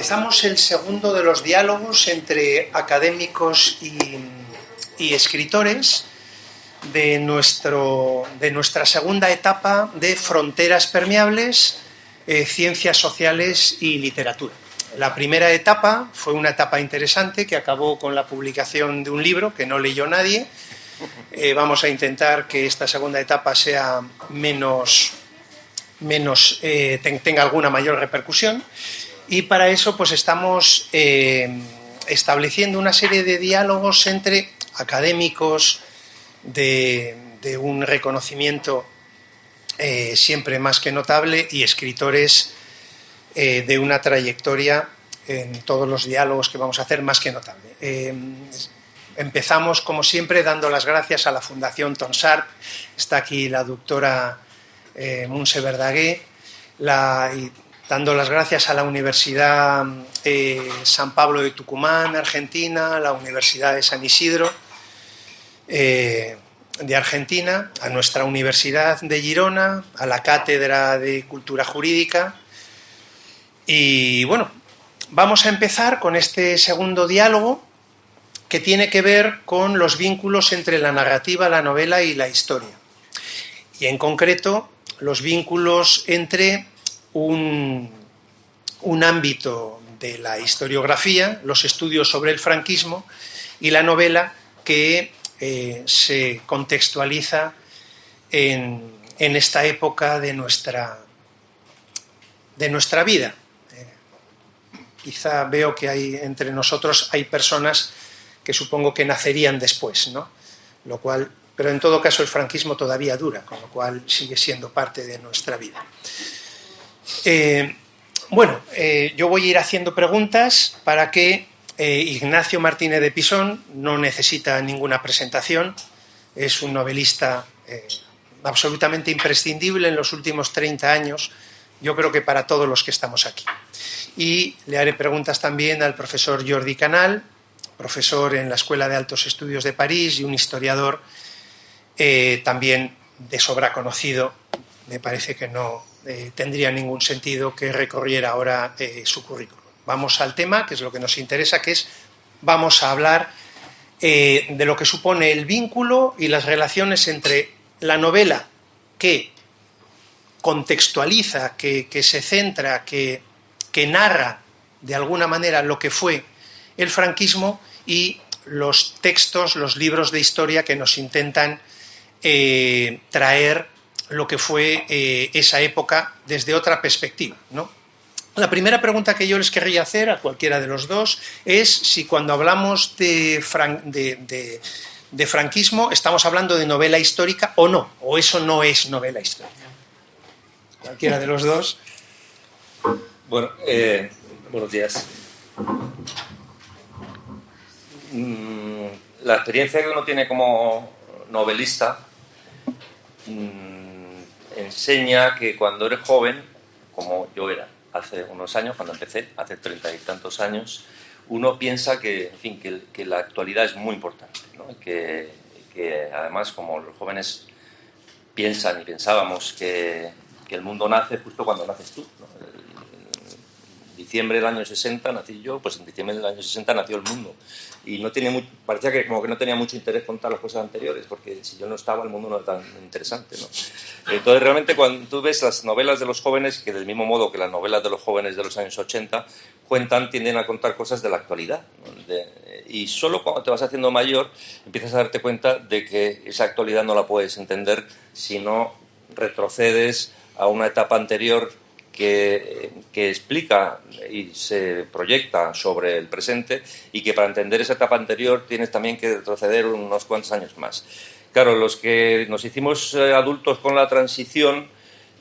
Empezamos el segundo de los diálogos entre académicos y escritores de nuestra segunda etapa de Fronteras Permeables, Ciencias Sociales y Literatura. La primera etapa fue una etapa interesante que acabó con la publicación de un libro que no leyó nadie. Vamos a intentar que esta segunda etapa sea tenga alguna mayor repercusión, y para eso pues estamos estableciendo una serie de diálogos entre académicos de un reconocimiento siempre más que notable y escritores de una trayectoria en todos los diálogos que vamos a hacer más que notable. Empezamos, como siempre, dando las gracias a la Fundación Tonsart. Está aquí la doctora Montse Verdaguer, dando las gracias a la Universidad San Pablo de Tucumán, Argentina, a la Universidad de San Isidro de Argentina, a nuestra Universidad de Girona, a la Cátedra de Cultura Jurídica. Y bueno, vamos a empezar con este segundo diálogo que tiene que ver con los vínculos entre la narrativa, la novela y la historia. Y en concreto, los vínculos entre un ámbito de la historiografía, los estudios sobre el franquismo, y la novela que se contextualiza en esta época de nuestra vida. Quizá veo que entre nosotros hay personas que supongo que nacerían después, ¿no? Pero en todo caso el franquismo todavía dura, con lo cual sigue siendo parte de nuestra vida. Yo voy a ir haciendo preguntas para que Ignacio Martínez de Pisón no necesita ninguna presentación, es un novelista absolutamente imprescindible en los últimos 30 años, yo creo que para todos los que estamos aquí. Y le haré preguntas también al profesor Jordi Canal, profesor en la Escuela de Altos Estudios de París y un historiador también de sobra conocido. Me parece que no tendría ningún sentido que recorriera ahora su currículum. Vamos al tema, que es lo que nos interesa, vamos a hablar de lo que supone el vínculo y las relaciones entre la novela que contextualiza, que se centra, que narra de alguna manera lo que fue el franquismo, y los textos, los libros de historia que nos intentan traer lo que fue esa época desde otra perspectiva, ¿no? La primera pregunta que yo les querría hacer a cualquiera de los dos es si cuando hablamos de franquismo estamos hablando de novela histórica o no, o eso no es novela histórica. Cualquiera de los dos. Bueno, buenos días. La experiencia que uno tiene como novelista enseña que cuando eres joven, como yo era hace unos años, cuando empecé, hace 30 y tantos años, uno piensa que la actualidad es muy importante, ¿no? Que además, como los jóvenes piensan y pensábamos que el mundo nace justo cuando naces tú, ¿no? En diciembre del año 60 nací yo, pues en diciembre del año 60 nació el mundo. Y parecía que como que no tenía mucho interés contar las cosas anteriores, porque si yo no estaba, el mundo no era tan interesante, ¿no? Entonces, realmente, cuando tú ves las novelas de los jóvenes, que del mismo modo que las novelas de los jóvenes de los años 80 tienden a contar cosas de la actualidad, ¿no? Y solo cuando te vas haciendo mayor empiezas a darte cuenta de que esa actualidad no la puedes entender si no retrocedes a una etapa anterior que explica y se proyecta sobre el presente, y que para entender esa etapa anterior tienes también que retroceder unos cuantos años más. Claro, los que nos hicimos adultos con la transición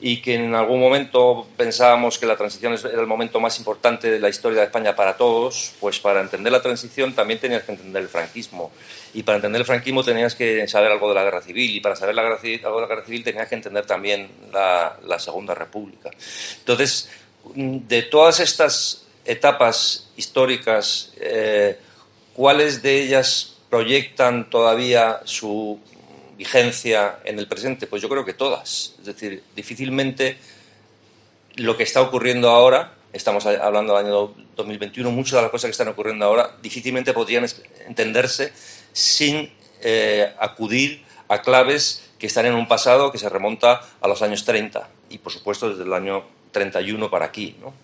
y que en algún momento pensábamos que la transición era el momento más importante de la historia de España para todos, pues para entender la transición también tenías que entender el franquismo. Y para entender el franquismo tenías que saber algo de la Guerra Civil, y para saber algo de la Guerra Civil tenías que entender también la Segunda República. Entonces, de todas estas etapas históricas, ¿cuáles de ellas proyectan todavía su vigencia en el presente? Pues yo creo que todas. Es decir, difícilmente lo que está ocurriendo ahora estamos hablando del año 2021, muchas de las cosas que están ocurriendo ahora difícilmente podrían entenderse sin acudir a claves que están en un pasado que se remonta a los años 30 y, por supuesto, desde el año 31 para aquí, ¿no?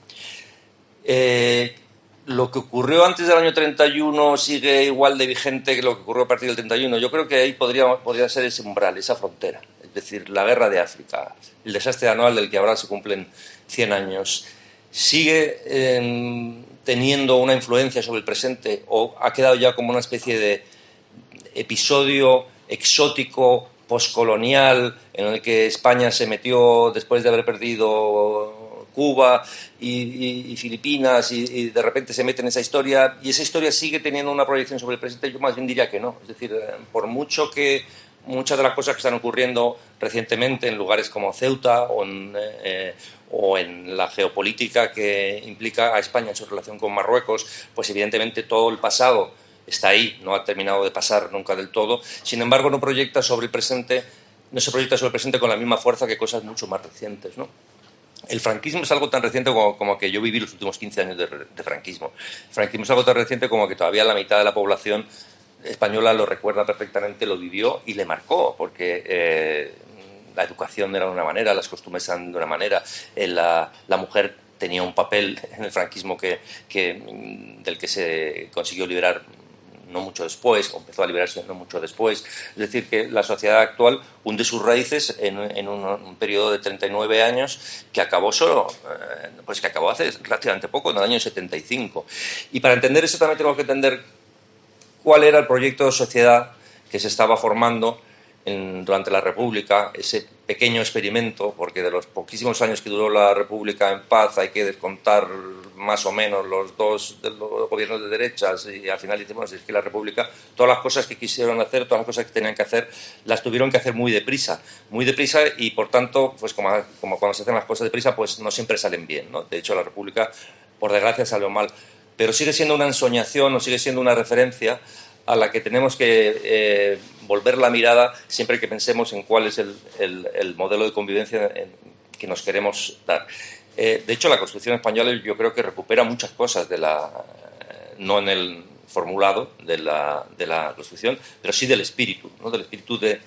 Lo que ocurrió antes del año 31 sigue igual de vigente que lo que ocurrió a partir del 31. Yo creo que ahí podría ser ese umbral, esa frontera. Es decir, la guerra de África, el desastre anual del que ahora se cumplen 100 años, sigue teniendo una influencia sobre el presente o ha quedado ya como una especie de episodio exótico, poscolonial, en el que España se metió después de haber perdido Cuba y Filipinas y de repente se mete en esa historia y esa historia sigue teniendo una proyección sobre el presente. Yo más bien diría que no. Es decir, por mucho que muchas de las cosas que están ocurriendo recientemente en lugares como Ceuta o en la geopolítica que implica a España en su relación con Marruecos, pues evidentemente todo el pasado está ahí, no ha terminado de pasar nunca del todo. Sin embargo, no se proyecta sobre el presente con la misma fuerza que cosas mucho más recientes, ¿no? El franquismo es algo tan reciente como que yo viví los últimos 15 años de franquismo. El franquismo es algo tan reciente como que todavía la mitad de la población española lo recuerda perfectamente, lo vivió y le marcó, porque la educación era de una manera, las costumbres eran de una manera, la mujer tenía un papel en el franquismo del que se consiguió liberar no mucho después, o empezó a liberarse no mucho después. Es decir, que la sociedad actual hunde sus raíces en un periodo de 39 años que acabó que acabó hace relativamente poco, en el año 75. Y para entender eso también tenemos que entender cuál era el proyecto de sociedad que se estaba formando durante la República, ese pequeño experimento, porque de los poquísimos años que duró la República en paz hay que descontar más o menos los dos de los gobiernos de derechas y al final decimos es que la República, todas las cosas que quisieron hacer, todas las cosas que tenían que hacer, las tuvieron que hacer muy deprisa y por tanto, pues como cuando se hacen las cosas deprisa, pues no siempre salen bien, ¿no? De hecho, la República, por desgracia, salió mal, pero sigue siendo una ensoñación o sigue siendo una referencia a la que tenemos que volver la mirada siempre que pensemos en cuál es el modelo de convivencia que nos queremos dar. De hecho, la Constitución española yo creo que recupera muchas cosas no en el formulado de la Constitución, pero sí del espíritu, ¿no? Del espíritu de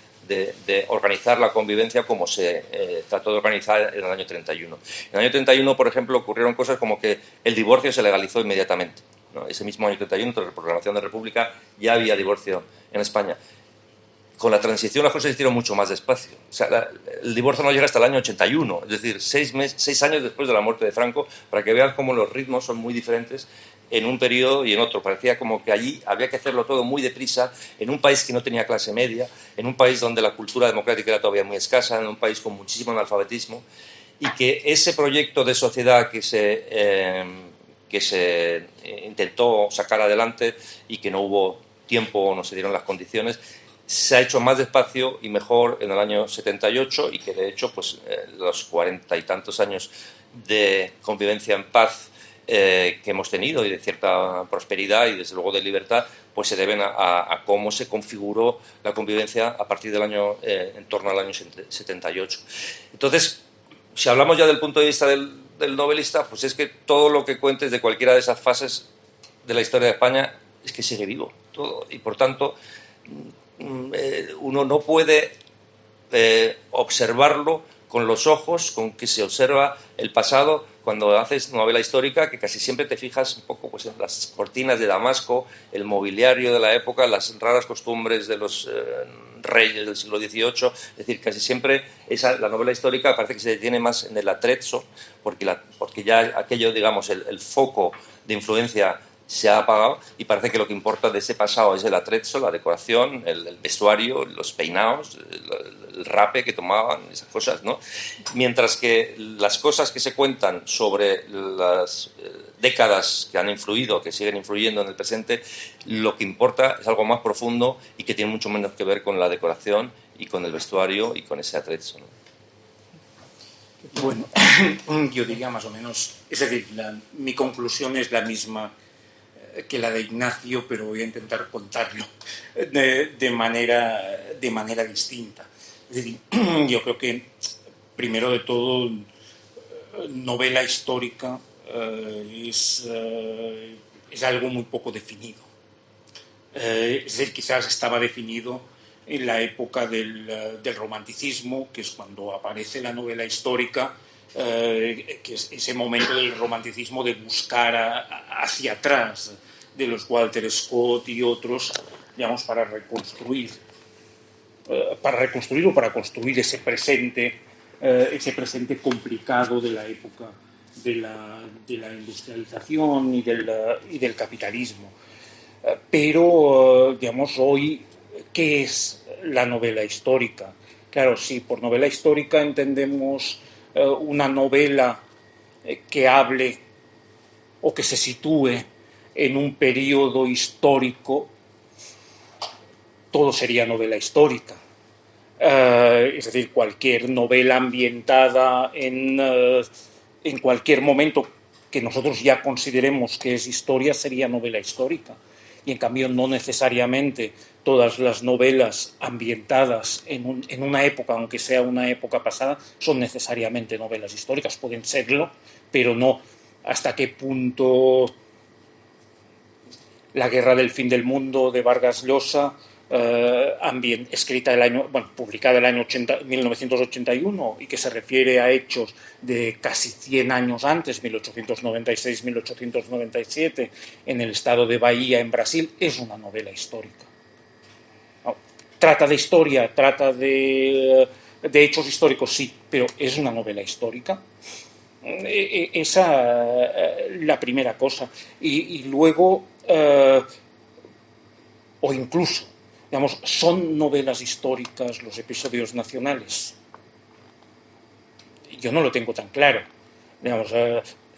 organizar la convivencia como se trató de organizar en el año 31. En el año 31, por ejemplo, ocurrieron cosas como que el divorcio se legalizó inmediatamente, ¿no? Ese mismo año 31, tras la proclamación de República, ya había divorcio en España. Con la transición las cosas se hicieron mucho más despacio. O sea, el divorcio no llega hasta el año 81, es decir, 6 años después de la muerte de Franco, para que vean cómo los ritmos son muy diferentes en un periodo y en otro. Parecía como que allí había que hacerlo todo muy deprisa, en un país que no tenía clase media, en un país donde la cultura democrática era todavía muy escasa, en un país con muchísimo analfabetismo, y que ese proyecto de sociedad que se intentó sacar adelante y que no hubo tiempo o no se dieron las condiciones, se ha hecho más despacio y mejor en el año 78 y que de hecho pues, los 40 y tantos años de convivencia en paz que hemos tenido y de cierta prosperidad y desde luego de libertad, pues se deben a cómo se configuró la convivencia a partir del año, en torno al año 78. Entonces, si hablamos ya del punto de vista del novelista, pues es que todo lo que cuentes de cualquiera de esas fases de la historia de España es que sigue vivo todo y por tanto uno no puede observarlo con los ojos con que se observa el pasado cuando haces novela histórica, que casi siempre te fijas un poco pues, en las cortinas de Damasco, el mobiliario de la época, las raras costumbres de los reyes del siglo XVIII. Es decir, casi siempre la novela histórica parece que se detiene más en el atrezzo, porque ya aquello, digamos, el foco de influencia se ha apagado y parece que lo que importa de ese pasado es el atrezzo, la decoración, el vestuario, los peinados, el rape que tomaban, esas cosas, ¿no? Mientras que las cosas que se cuentan sobre las décadas que han influido, que siguen influyendo en el presente, lo que importa es algo más profundo y que tiene mucho menos que ver con la decoración y con el vestuario y con ese atrezzo, ¿no? Bueno, yo diría más o menos, es decir, mi conclusión es la misma que la de Ignacio, pero voy a intentar contarlo de manera distinta. Es decir, yo creo que, primero de todo, novela histórica es algo muy poco definido. Es decir, quizás estaba definido en la época del romanticismo, que es cuando aparece la novela histórica, que es ese momento del romanticismo de buscar hacia atrás, de los Walter Scott y otros, digamos, para reconstruir o para construir ese presente complicado de la época de la industrialización y del capitalismo. Pero, digamos, hoy, ¿qué es la novela histórica? Claro, si por novela histórica entendemos una novela que hable o que se sitúe en un periodo histórico, todo sería novela histórica. Es decir, cualquier novela ambientada en cualquier momento que nosotros ya consideremos que es historia sería novela histórica. Y en cambio no necesariamente todas las novelas ambientadas en una época, aunque sea una época pasada, son necesariamente novelas históricas. Pueden serlo, pero no. ¿Hasta qué punto La guerra del fin del mundo de Vargas Llosa, publicada el año 1981 y que se refiere a hechos de casi 100 años antes, 1896-1897, en el estado de Bahía, en Brasil, es una novela histórica? ¿No? Trata de historia, trata de hechos históricos, sí, pero ¿es una novela histórica? Esa la primera cosa. Y luego, o incluso, digamos, ¿son novelas históricas los episodios nacionales? Yo no lo tengo tan claro. Digamos,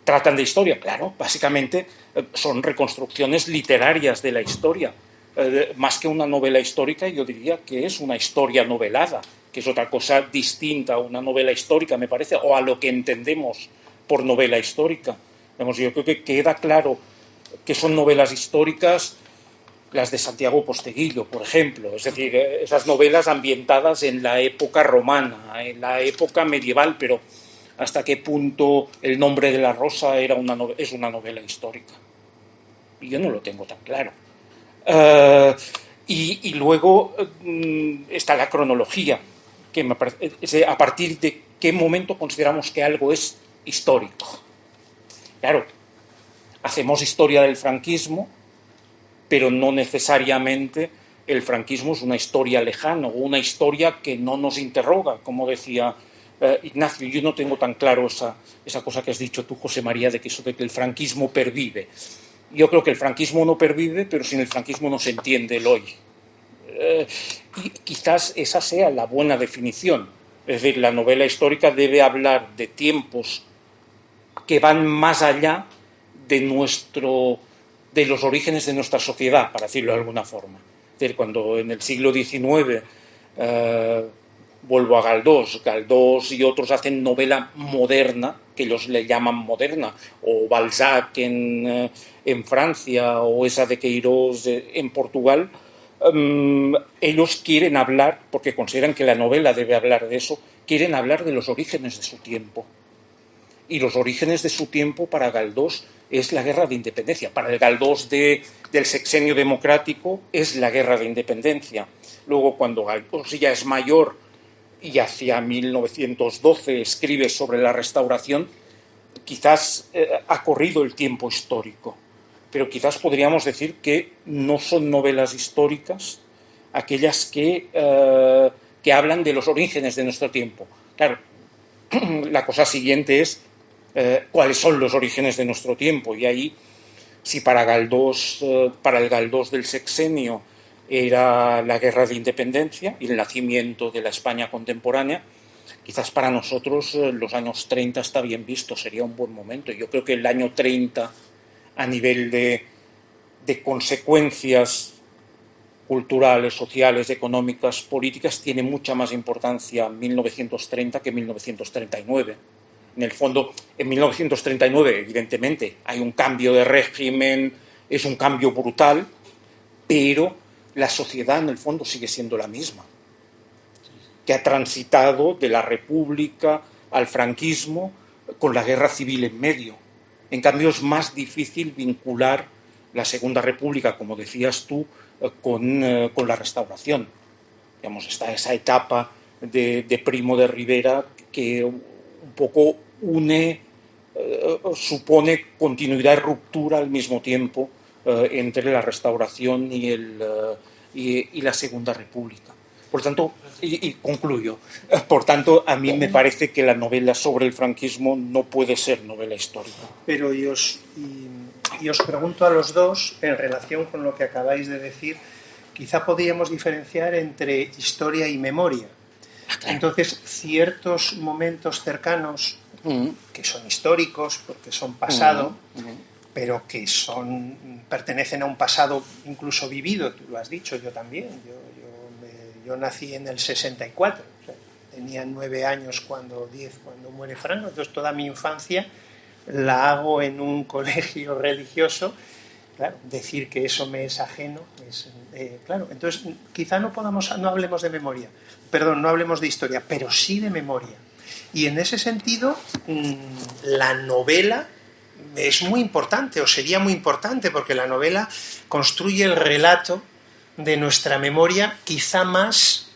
¿tratan de historia? Claro, básicamente son reconstrucciones literarias de la historia. Más que una novela histórica, yo diría que es una historia novelada, que es otra cosa distinta a una novela histórica, me parece, o a lo que entendemos por novela histórica. Digamos, yo creo que queda claro que son novelas históricas las de Santiago Posteguillo, por ejemplo, es decir, esas novelas ambientadas en la época romana, en la época medieval, pero ¿hasta qué punto El nombre de la rosa es una novela histórica? Y yo no lo tengo tan claro. Y luego está la cronología, que me parece, a partir de qué momento consideramos que algo es histórico. Claro, hacemos historia del franquismo, pero no necesariamente el franquismo es una historia lejana o una historia que no nos interroga, como decía Ignacio. Yo no tengo tan claro esa cosa que has dicho tú, José María, de que el franquismo pervive. Yo creo que el franquismo no pervive, pero sin el franquismo no se entiende el hoy. Y quizás esa sea la buena definición. Es decir, la novela histórica debe hablar de tiempos que van más allá de los orígenes de nuestra sociedad, para decirlo de alguna forma. Es decir, cuando en el siglo XIX, vuelvo a Galdós y otros hacen novela moderna, que ellos le llaman moderna, o Balzac en Francia, o esa de Queiroz en Portugal, ellos quieren hablar, porque consideran que la novela debe hablar de eso, quieren hablar de los orígenes de su tiempo. Y los orígenes de su tiempo para Galdós es la guerra de independencia. Para el Galdós del sexenio democrático es la guerra de independencia. Luego, cuando Galdós ya es mayor y hacia 1912 escribe sobre la Restauración, quizás ha corrido el tiempo histórico, pero quizás podríamos decir que no son novelas históricas aquellas que hablan de los orígenes de nuestro tiempo. Claro, la cosa siguiente es cuáles son los orígenes de nuestro tiempo, y ahí, si para el Galdós del sexenio era la guerra de independencia y el nacimiento de la España contemporánea, quizás para nosotros los años 30 está bien visto, sería un buen momento. Yo creo que el año 30, a nivel de consecuencias culturales, sociales, económicas, políticas, tiene mucha más importancia 1930 que 1939. En el fondo, en 1939, evidentemente, hay un cambio de régimen, es un cambio brutal, pero la sociedad, en el fondo, sigue siendo la misma, que ha transitado de la República al franquismo con la guerra civil en medio. En cambio, es más difícil vincular la Segunda República, como decías tú, con la Restauración. Digamos, está esa etapa de Primo de Rivera que un poco supone continuidad y ruptura al mismo tiempo entre la Restauración y la Segunda República. Por tanto, y concluyo, por tanto, a mí me parece que la novela sobre el franquismo no puede ser novela histórica. Pero y os pregunto a los dos, en relación con lo que acabáis de decir, quizá podríamos diferenciar entre historia y memoria. Entonces, ciertos momentos cercanos que son históricos, porque son pasado, pero que pertenecen a un pasado incluso vivido, tú lo has dicho, yo también. Yo nací en el 64, o sea, tenía 9 años cuando muere Franco, entonces toda mi infancia la hago en un colegio religioso. Claro, decir que eso me es ajeno, claro, entonces quizá no hablemos de memoria, no hablemos de historia, pero sí de memoria. Y en ese sentido, la novela es muy importante, o sería muy importante, porque la novela construye el relato de nuestra memoria quizá más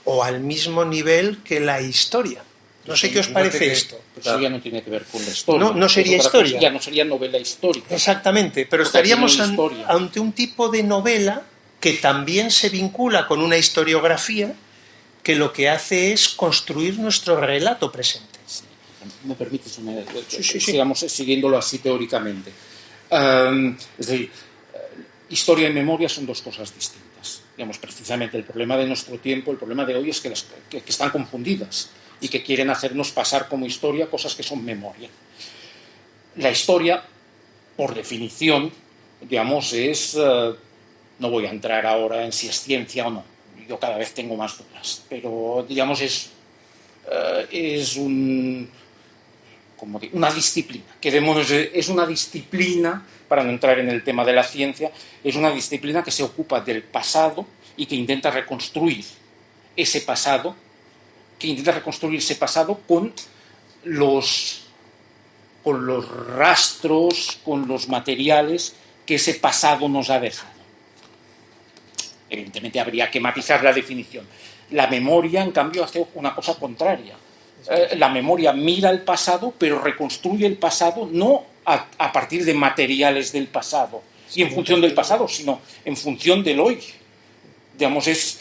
o al mismo nivel que la historia. No sé qué os parece esto. Eso ya no tiene que ver con la historia. No sería historia. Ya no sería novela histórica. Exactamente, pero estaríamos ante un tipo de novela que también se vincula con una historiografía que lo que hace es construir nuestro relato presente. Sí. ¿Me permites Sí. sigamos siguiéndolo así teóricamente? Es decir, historia y memoria son dos cosas distintas. Digamos, precisamente el problema de nuestro tiempo, el problema de hoy es que están confundidas y que quieren hacernos pasar como historia cosas que son memoria. La historia, por definición, digamos, no voy a entrar ahora en si es ciencia o no, yo cada vez tengo más dudas, pero digamos es una disciplina, es una disciplina, para no entrar en el tema de la ciencia, es una disciplina que se ocupa del pasado y que intenta reconstruir ese pasado, con los rastros, con los materiales que ese pasado nos ha dejado. Evidentemente habría que matizar la definición. La memoria, en cambio, hace una cosa contraria. La memoria mira el pasado, pero reconstruye el pasado no a partir de materiales del pasado y en función del pasado, sino en función del hoy. Digamos, es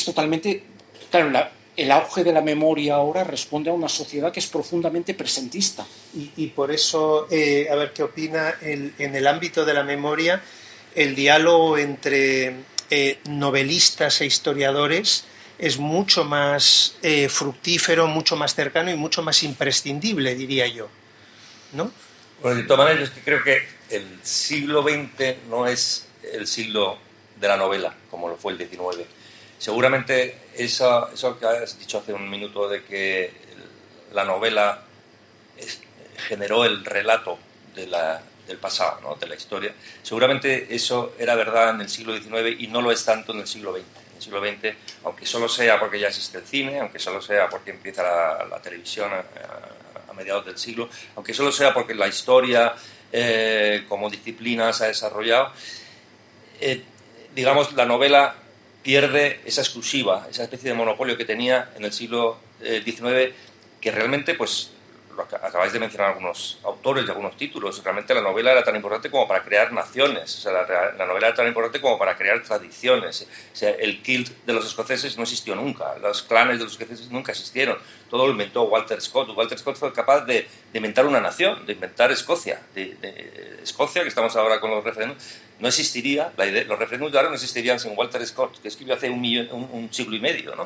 totalmente... Claro, el auge de la memoria ahora responde a una sociedad que es profundamente presentista. Y por eso, a ver qué opina, en el ámbito de la memoria, el diálogo entre novelistas e historiadores es mucho más fructífero, mucho más cercano y mucho más imprescindible, diría yo, ¿no? Bueno, de todas maneras, es que creo que el siglo XX no es el siglo de la novela, como lo fue el XIX. Seguramente eso que has dicho hace un minuto de que la novela generó el relato del pasado, ¿no? De la historia, seguramente eso era verdad en el siglo XIX y no lo es tanto en el siglo XX. En el siglo XX, aunque solo sea porque ya existe el cine, aunque solo sea porque empieza la televisión a mediados del siglo, aunque solo sea porque la historia como disciplina se ha desarrollado, digamos, la novela pierde esa exclusiva, esa especie de monopolio que tenía en el siglo XIX, que realmente, pues, acabáis de mencionar algunos autores y algunos títulos, realmente la novela era tan importante como para crear naciones, o sea, la novela era tan importante como para crear tradiciones. O sea, el kilt de los escoceses no existió nunca, los clanes de los escoceses nunca existieron, todo lo inventó Walter Scott. Walter Scott fue capaz de inventar una nación, de inventar Escocia. Escocia, que estamos ahora con los referéndums, no existiría, los referéndums de ahora no existirían sin Walter Scott, que escribió hace un siglo y medio, ¿no?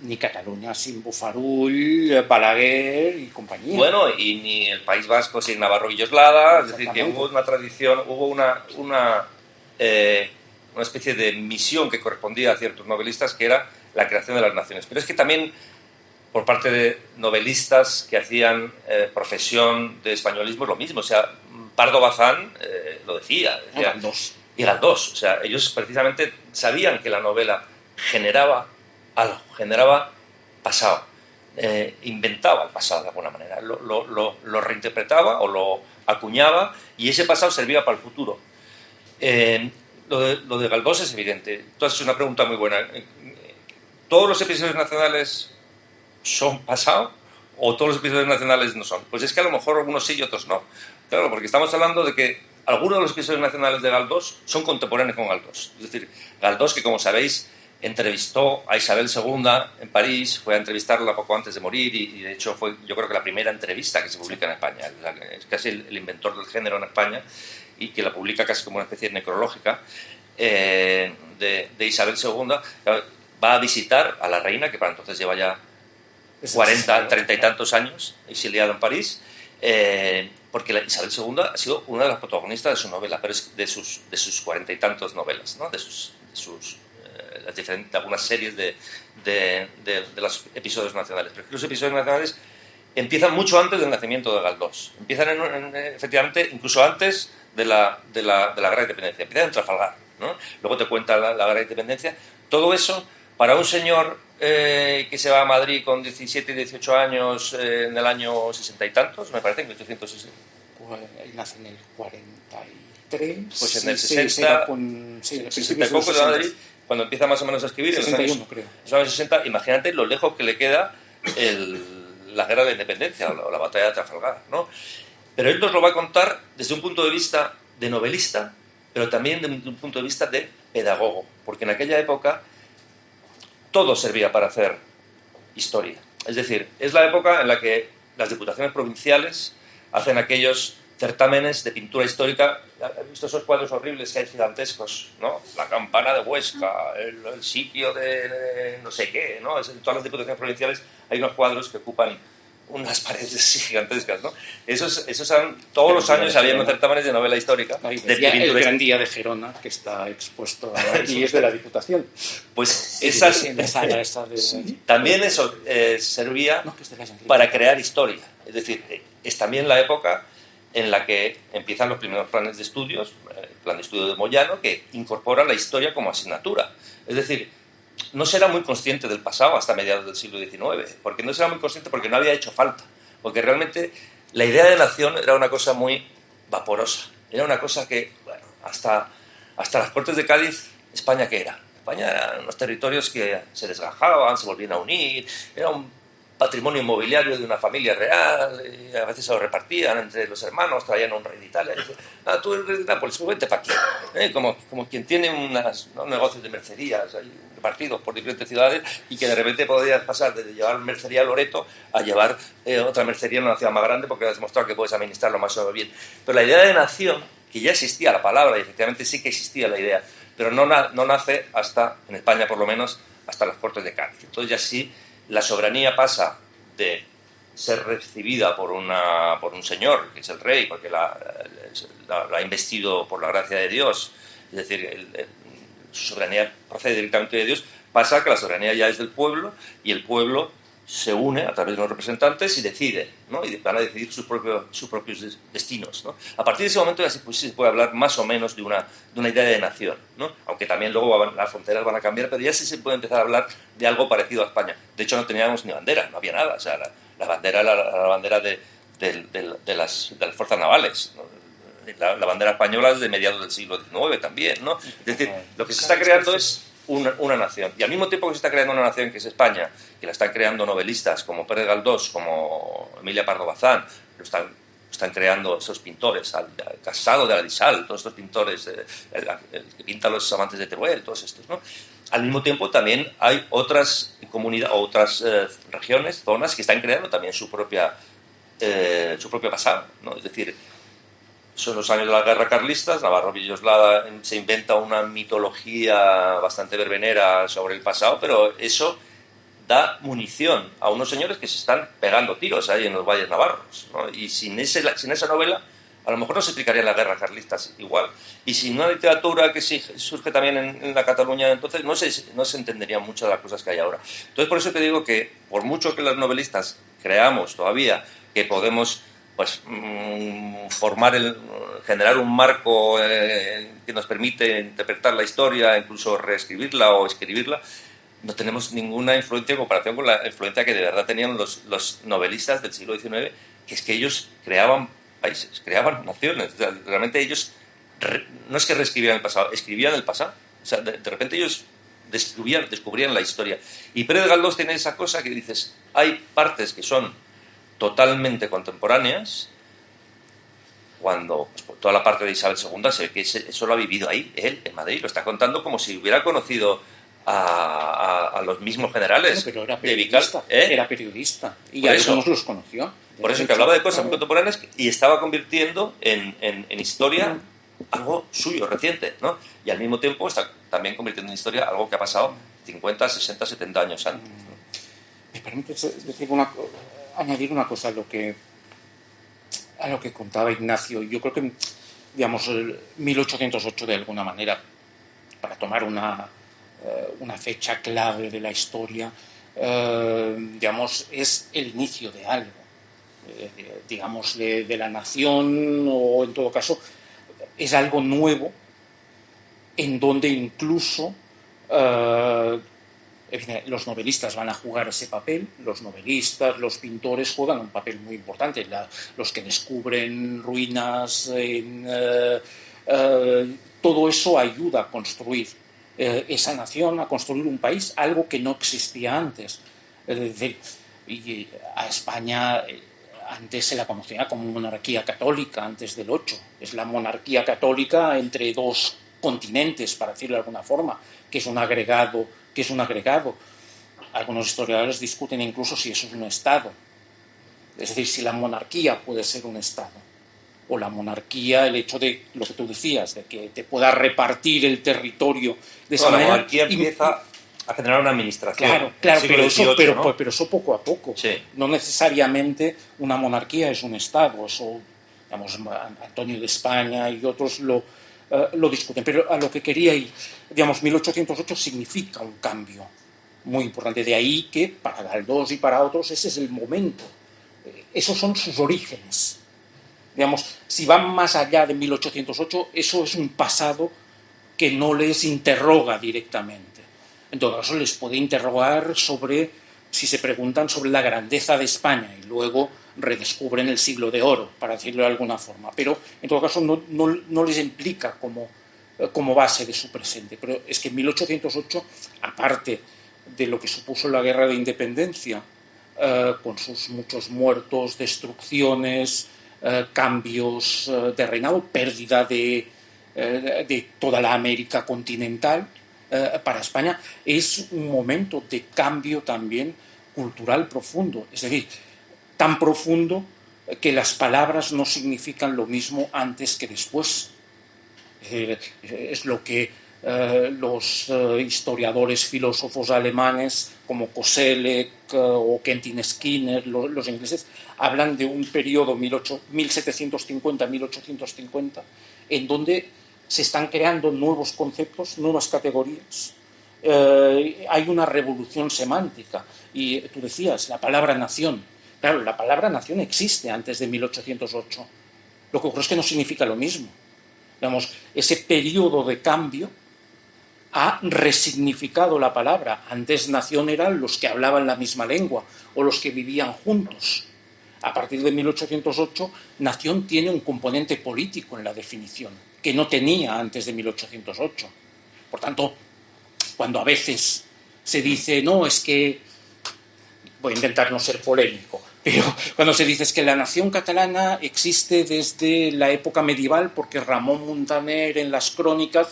Ni Cataluña sin Bofarull, Balaguer y compañía. Bueno, y ni el País Vasco sin Navarro Villoslada, es decir, que hubo una tradición, hubo una especie de misión que correspondía a ciertos novelistas, que era la creación de las naciones. Pero es que también, por parte de novelistas que hacían profesión de españolismo, es lo mismo. O sea, Pardo Bazán lo decía. Y Galdós. O sea, ellos precisamente sabían que la novela generaba algo, generaba pasado. inventaba el pasado de alguna manera, lo reinterpretaba o lo acuñaba, y ese pasado servía para el futuro. Lo de Galdós es evidente. Tú has hecho una pregunta muy buena. ¿Todos los episodios nacionales son pasado o todos los episodios nacionales no son? Pues es que a lo mejor algunos sí y otros no. Claro, porque estamos hablando de que algunos de los episodios nacionales de Galdós son contemporáneos con Galdós. Es decir, Galdós, que como sabéis, entrevistó a Isabel II en París, fue a entrevistarla poco antes de morir y de hecho fue, yo creo que la primera entrevista que se publica en España. Es casi el inventor del género en España y que la publica casi como una especie necrológica de Isabel II. Va a visitar a la reina, que para entonces lleva ya 40, 30 y tantos años exiliada en París, porque Isabel II ha sido una de las protagonistas de su novela, pero es de sus 40 y tantos novelas, ¿no? de sus las diferentes, algunas series de los episodios nacionales. Pero es que los episodios nacionales empiezan mucho antes del nacimiento de Galdós. Empiezan efectivamente incluso antes de la Guerra de Independencia. Empiezan en Trafalgar, ¿no? Luego te cuenta la Guerra de Independencia. Todo eso, para un señor que se va a Madrid con 17 y 18 años en el año 60 y tantos, me parece, en 1860. Pues él nace en el 43. Pues en el 60, en el 60 y poco de Madrid, cuando empieza más o menos a escribir, 61, creo. En los años 60, imagínate lo lejos que le queda la Guerra de la Independencia, o la batalla de Trafalgar, ¿no? Pero él nos lo va a contar desde un punto de vista de novelista, pero también desde un punto de vista de pedagogo, porque en aquella época todo servía para hacer historia. Es decir, es la época en la que las diputaciones provinciales hacen aquellos certámenes de pintura histórica. ¿Has visto esos cuadros horribles que hay gigantescos, ¿no? La campana de Huesca, el sitio de no sé qué, ¿no? En todas las diputaciones provinciales hay unos cuadros que ocupan unas paredes gigantescas, ¿no? Esos eran, todos los años había unos certámenes de novela histórica. El Gran Día de Gerona, que está expuesto aquí, es de la Diputación. Pues también eso servía para crear historia. Es decir, es también la época en la que empiezan los primeros planes de estudios, el plan de estudio de Moyano, que incorpora la historia como asignatura. Es decir, no será muy consciente del pasado hasta mediados del siglo XIX, porque no será muy consciente porque no había hecho falta, porque realmente la idea de nación era una cosa muy vaporosa, era una cosa que, bueno, hasta las Cortes de Cádiz, ¿España qué era? España eran unos territorios que se desgajaban, se volvían a unir, era un patrimonio inmobiliario de una familia real, y a veces se lo repartían entre los hermanos, traían un rey de Italia, y decían, tú eres de Nápoles, pues vente para aquí, como quien tiene unos negocios de mercerías ahí, repartidos por diferentes ciudades, y que de repente podías pasar de llevar mercería a Loreto a llevar otra mercería en una ciudad más grande, porque has demostrado que puedes administrarlo más o menos bien. Pero la idea de nación, que ya existía la palabra, y efectivamente sí que existía la idea, pero no nace hasta, en España por lo menos, hasta las Cortes de Cádiz. Entonces ya sí, la soberanía pasa de ser recibida por un señor, que es el rey, porque la ha investido por la gracia de Dios, es decir, su soberanía procede directamente de Dios, pasa que la soberanía ya es del pueblo, y el pueblo se une a través de los representantes y decide, ¿no? Y van a decidir sus propios destinos, ¿no? A partir de ese momento ya se puede hablar más o menos de una idea de nación, ¿no? Aunque también luego las fronteras van a cambiar, pero ya sí se puede empezar a hablar de algo parecido a España. De hecho no teníamos ni bandera, no había nada, o sea, la bandera era la bandera de las fuerzas navales, ¿no? La bandera española es de mediados del siglo XIX también, ¿no? Es decir, lo que se está creando es una nación. Y al mismo tiempo que se está creando una nación, que es España, que la están creando novelistas como Pérez Galdós, como Emilia Pardo Bazán, lo están creando esos pintores, Casado de Alisal, todos estos pintores, el que pinta Los amantes de Teruel, todos estos, ¿no? Al mismo tiempo también hay otras comunidades, otras regiones, zonas que están creando también su propio pasado, ¿no? Es decir, son los años de la guerra carlista, Navarro Villoslada se inventa una mitología bastante verbenera sobre el pasado, pero eso da munición a unos señores que se están pegando tiros ahí en los valles navarros, ¿no? Y sin esa novela, a lo mejor no se explicaría la guerra carlista igual. Y sin una literatura que surge también en la Cataluña, entonces no se entenderían muchas de las cosas que hay ahora. Entonces, por eso te digo que, por mucho que los novelistas creamos todavía que podemos generar un marco que nos permite interpretar la historia, incluso reescribirla o escribirla, no tenemos ninguna influencia en comparación con la influencia que de verdad tenían los novelistas del siglo XIX, que es que ellos creaban países, creaban naciones. O sea, realmente ellos no es que reescribían el pasado, escribían el pasado. O sea, de repente ellos descubrían la historia. Y Pérez Galdós tiene esa cosa que dices, hay partes que son totalmente contemporáneas, cuando pues, toda la parte de Isabel II se ve que eso lo ha vivido ahí, él, en Madrid, lo está contando como si hubiera conocido a los mismos generales. Pero era de Vical, periodista, era periodista, y por algunos los conoció. Por eso que hablaba de cosas muy contemporáneas y estaba convirtiendo en historia algo suyo, reciente, ¿no? Y al mismo tiempo está también convirtiendo en historia algo que ha pasado 50, 60, 70 años antes, ¿no? ¿Me permites decir añadir una cosa a lo que contaba Ignacio? Yo creo que, digamos, 1808 de alguna manera, para tomar una fecha clave de la historia, digamos, es el inicio de algo, digamos, de la nación, o en todo caso, es algo nuevo, en donde incluso los novelistas van a jugar ese papel, los novelistas, los pintores juegan un papel muy importante, los que descubren ruinas, todo eso ayuda a construir esa nación, a construir un país, algo que no existía antes. Es decir, y a España antes se la conocía como monarquía católica, antes del 8. Es la monarquía católica entre dos continentes, para decirlo de alguna forma, que es un agregado. Algunos historiadores discuten incluso si eso es un Estado. Es decir, si la monarquía puede ser un Estado. O la monarquía, el hecho de lo que tú decías, de que te pueda repartir el territorio de esa manera. La monarquía empieza a generar una administración. Claro, XVIII, pero eso poco a poco. Sí. No necesariamente una monarquía es un Estado. Eso, digamos, Antonio de España y otros lo discuten. Pero a lo que quería ir, digamos, 1808 significa un cambio muy importante. De ahí que para Galdós y para otros ese es el momento. Esos son sus orígenes. Digamos, si van más allá de 1808, eso es un pasado que no les interroga directamente. En todo caso, les puede interrogar sobre, si se preguntan sobre la grandeza de España y luego redescubren el siglo de oro, para decirlo de alguna forma. Pero, en todo caso, no les implica como base de su presente. Pero es que en 1808, aparte de lo que supuso la Guerra de Independencia, con sus muchos muertos, destrucciones, cambios de reinado, pérdida de toda la América continental, para España es un momento de cambio también cultural profundo, es decir, tan profundo que las palabras no significan lo mismo antes que después. Es lo que los historiadores, filósofos alemanes como Koselleck o Kentin Skinner, los ingleses, hablan de un periodo 1750-1850 en donde se están creando nuevos conceptos, nuevas categorías. Hay una revolución semántica. Y tú decías, la palabra nación. Claro, la palabra nación existe antes de 1808. Lo que ocurre es que no significa lo mismo. Digamos, ese periodo de cambio ha resignificado la palabra. Antes nación eran los que hablaban la misma lengua o los que vivían juntos. A partir de 1808, nación tiene un componente político en la definición, que no tenía antes de 1808. Por tanto, cuando a veces se dice, no, es que, voy a intentar no ser polémico, pero cuando se dice es que la nación catalana existe desde la época medieval porque Ramón Muntaner en las crónicas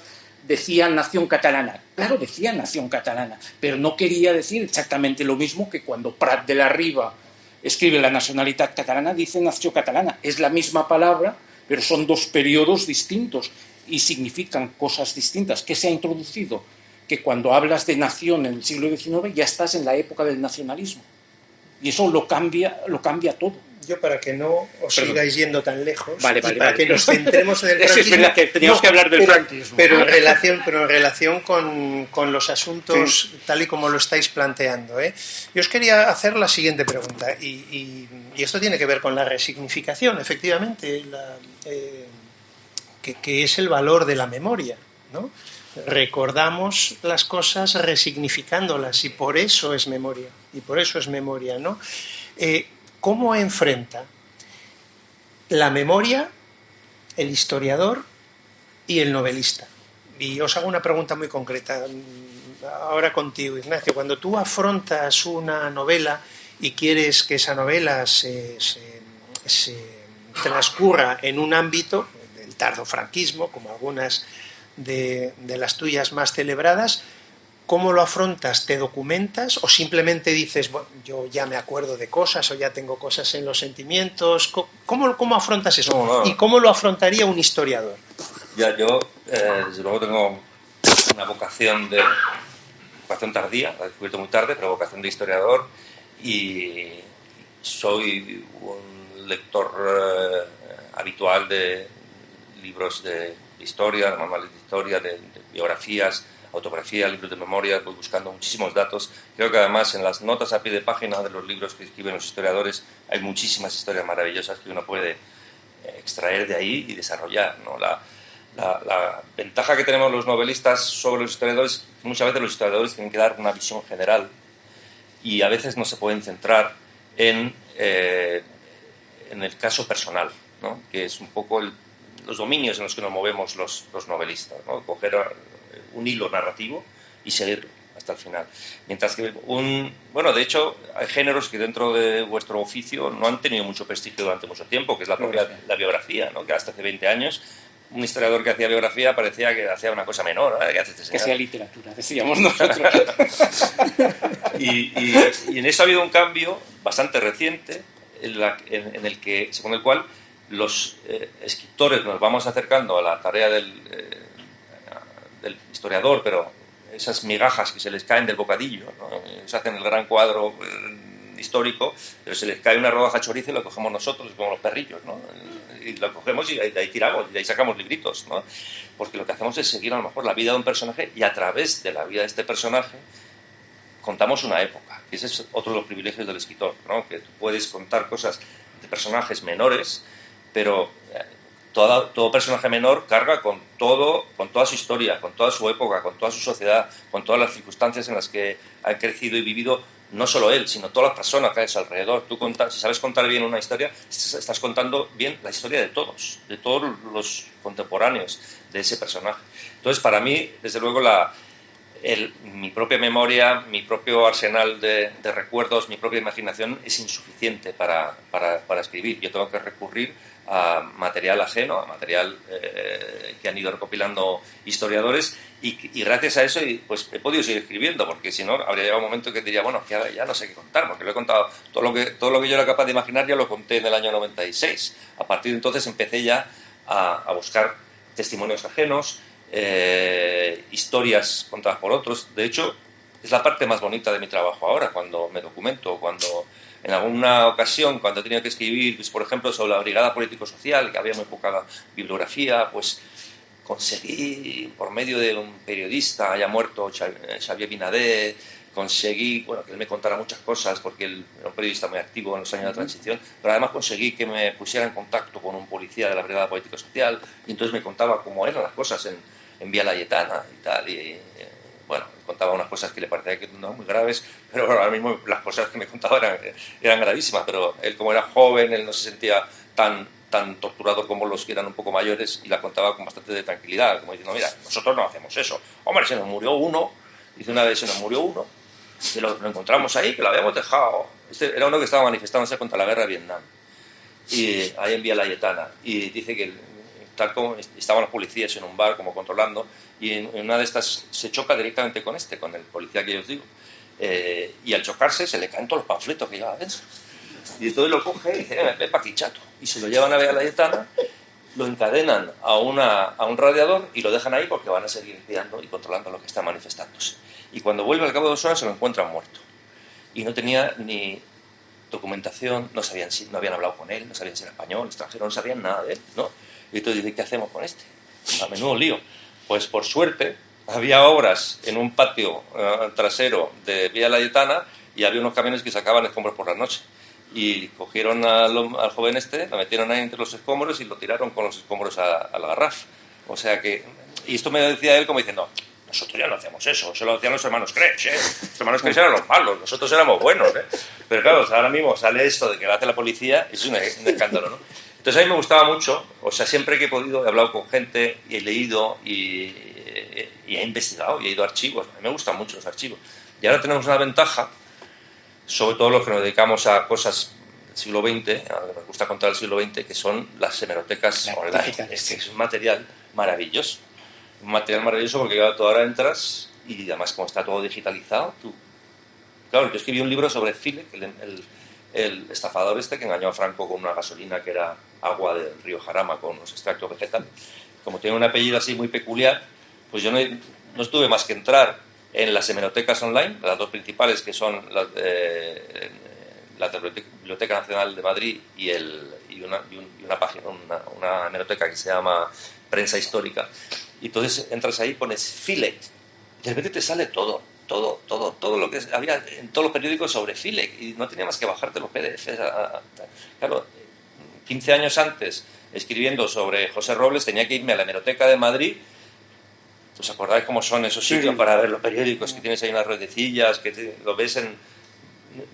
decía nación catalana. Claro, decía nación catalana, pero no quería decir exactamente lo mismo que cuando Prat de la Riba escribe la nacionalidad catalana, dice nació catalana. Es la misma palabra, pero son dos periodos distintos y significan cosas distintas. ¿Qué se ha introducido? Que cuando hablas de nación en el siglo XIX ya estás en la época del nacionalismo. Y eso lo cambia todo. Yo, para que no os sigáis yendo tan lejos, para que nos centremos en el franquismo. Es verdad que teníamos que hablar del franquismo. Pero en relación con los asuntos tal y como lo estáis planteando, yo os quería hacer la siguiente pregunta, y esto tiene que ver con la resignificación, efectivamente, que es el valor de la memoria. ¿no? Recordamos las cosas resignificándolas y por eso es memoria, ¿no? ¿Cómo enfrenta la memoria el historiador y el novelista? Y os hago una pregunta muy concreta ahora contigo, Ignacio. Cuando tú afrontas una novela y quieres que esa novela se transcurra en un ámbito del tardofranquismo, como algunas de las tuyas más celebradas, ¿cómo lo afrontas? ¿Te documentas o simplemente dices, bueno, yo ya me acuerdo de cosas o ya tengo cosas en los sentimientos? ¿Cómo afrontas eso? No. ¿Y cómo lo afrontaría un historiador? Ya, yo desde luego tengo una vocación tardía, la he descubierto muy tarde, pero vocación de historiador, y soy un lector habitual de libros de historia, de manuales de historia, de biografías, autografías, libros de memoria. Voy buscando muchísimos datos. Creo que además en las notas a pie de página de los libros que escriben los historiadores hay muchísimas historias maravillosas que uno puede extraer de ahí y desarrollar, ¿no? La ventaja que tenemos los novelistas sobre los historiadores, muchas veces los historiadores tienen que dar una visión general y a veces no se pueden centrar en el caso personal, ¿no? Que es un poco los dominios en los que nos movemos los novelistas, ¿no? Coger un hilo narrativo y seguirlo hasta el final. Mientras que de hecho, hay géneros que dentro de vuestro oficio no han tenido mucho prestigio durante mucho tiempo, que es la biografía, ¿no? Que hasta hace 20 años un historiador que hacía biografía parecía que hacía una cosa menor, ¿eh? Que hacía literatura, decíamos nosotros. y en eso ha habido un cambio bastante reciente según el cual los escritores nos vamos acercando a la tarea del historiador, pero esas migajas que se les caen del bocadillo, ¿no? Se hacen el gran cuadro histórico, pero se les cae una rodaja chorizo y lo cogemos nosotros, como los perrillos, ¿no? Y lo cogemos y de ahí tiramos, y de ahí sacamos libritos, ¿no? Porque lo que hacemos es seguir a lo mejor la vida de un personaje y a través de la vida de este personaje contamos una época, que ese es otro de los privilegios del escritor, ¿no? Que tú puedes contar cosas de personajes menores, pero todo personaje menor carga con toda su historia, con toda su época, con toda su sociedad, con todas las circunstancias en las que ha crecido y vivido, no solo él, sino todas las personas que hay a su alrededor. Si sabes contar bien una historia, estás contando bien la historia de todos los contemporáneos de ese personaje. Entonces, para mí, desde luego, mi propia memoria, mi propio arsenal de recuerdos, mi propia imaginación es insuficiente para escribir. Yo tengo que recurrir a material ajeno, a material que han ido recopilando historiadores, y gracias a eso pues he podido seguir escribiendo, porque si no habría llegado un momento que diría, bueno, que ahora ya no sé qué contar, porque lo he contado, todo lo que yo era capaz de imaginar ya lo conté en el año 96. A partir de entonces empecé ya a buscar testimonios ajenos, historias contadas por otros. De hecho, es la parte más bonita de mi trabajo ahora, cuando me documento, cuando en alguna ocasión, cuando he tenido que escribir, pues, por ejemplo, sobre la brigada político-social, que había muy poca bibliografía, pues conseguí, por medio de un periodista ya muerto, Xavier Binadé, conseguí, que él me contara muchas cosas, porque él era un periodista muy activo en los años de la transición, pero además conseguí que me pusiera en contacto con un policía de la brigada político-social, y entonces me contaba cómo eran las cosas en Vía Layetana y tal, me contaba unas cosas que le parecía que no muy graves, pero ahora mismo las cosas que me contaba eran gravísimas, pero él, como era joven, él no se sentía tan torturado como los que eran un poco mayores, y la contaba con bastante de tranquilidad, como diciendo, mira, nosotros no hacemos eso. Hombre, se nos murió uno, dice, una vez se nos murió uno, que lo encontramos ahí, que lo habíamos dejado. Este era uno que estaba manifestándose contra la guerra de Vietnam, y ahí en Vía Layetana, y dice que tal como estaban los policías en un bar como controlando, y en una de estas se choca directamente con el policía que yo os digo, y al chocarse se le caen todos los panfletos que llevaba dentro, y entonces lo coge y dice, ven pa' aquí, chato, y se lo llevan a Vía Layetana, lo encadenan a un radiador y lo dejan ahí porque van a seguir espiando y controlando lo que está manifestándose. Y cuando vuelve al cabo de 2 horas se lo encuentran muerto, y no tenía ni documentación, no habían hablado con él, no sabían si era español, extranjero, no sabían nada de él, ¿no? Y entonces dice, ¿qué hacemos con este? A menudo lío. Pues por suerte había obras en un patio trasero de Vía Layetana, y había unos camiones que sacaban escombros por la noche. Y cogieron al joven lo metieron ahí entre los escombros y lo tiraron con los escombros al Garraf, O sea que... Y esto me decía él como diciendo, nosotros ya no hacíamos eso, eso lo hacían los hermanos Kretsch, ¿eh? Los hermanos Kretsch eran los malos, nosotros éramos buenos, ¿eh? Pero claro, ahora mismo sale esto de que lo hace la policía, es un escándalo, ¿no? Entonces a mí me gustaba mucho, o sea, siempre que he podido he hablado con gente y he leído y he investigado y he ido a archivos. A mí me gustan mucho los archivos. Y ahora tenemos una ventaja, sobre todo los que nos dedicamos a cosas del siglo XX, a lo que nos gusta contar el siglo XX, que son las hemerotecas online. Es que es un material maravilloso. Un material maravilloso porque tú ahora entras y además como está todo digitalizado, tú... Claro, yo escribí un libro sobre Filek, el estafador este que engañó a Franco con una gasolina que era agua del río Jarama con unos extractos vegetales. Como tiene un apellido así muy peculiar, pues yo no tuve más que entrar en las hemerotecas online, las dos principales que son la Biblioteca Nacional de Madrid y una página, una hemeroteca que se llama Prensa Histórica. Y entonces entras ahí y pones Filek, y de repente te sale todo lo que había en todos los periódicos sobre Filek, y no tenía más que bajarte los PDFs. Claro, 15 años antes, escribiendo sobre José Robles, tenía que irme a la hemeroteca de Madrid. ¿Os acordáis cómo son esos sitios para ver los periódicos? Que tienes ahí unas ruedecillas, que lo ves en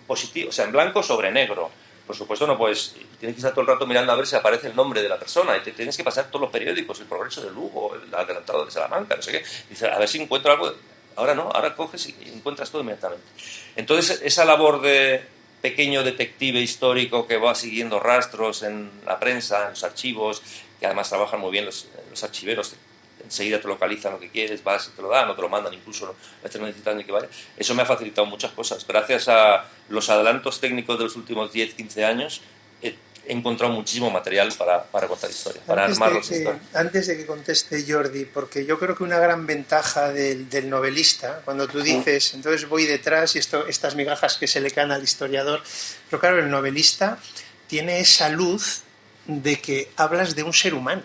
positivo, o sea, en blanco sobre negro. Por supuesto no puedes, tienes que estar todo el rato mirando a ver si aparece el nombre de la persona, y te tienes que pasar todos los periódicos, el Progreso de Lugo, el Adelantado de Salamanca, no sé qué. Dices, a ver si encuentro algo. Ahora no, ahora coges y encuentras todo inmediatamente. Entonces, esa labor de pequeño detective histórico que va siguiendo rastros en la prensa, en los archivos, que además trabajan muy bien los archiveros, enseguida te localizan lo que quieres, vas y te lo dan, o te lo mandan, incluso no necesitas ni que vaya. Eso me ha facilitado muchas cosas. Gracias a los adelantos técnicos de los últimos 10, 15 años, he encontrado muchísimo material para contar historias, para armar las historias. Antes de que conteste Jordi, porque yo creo que una gran ventaja del novelista, cuando tú dices, entonces voy detrás y estas migajas que se le caen al historiador, pero claro, el novelista tiene esa luz de que hablas de un ser humano,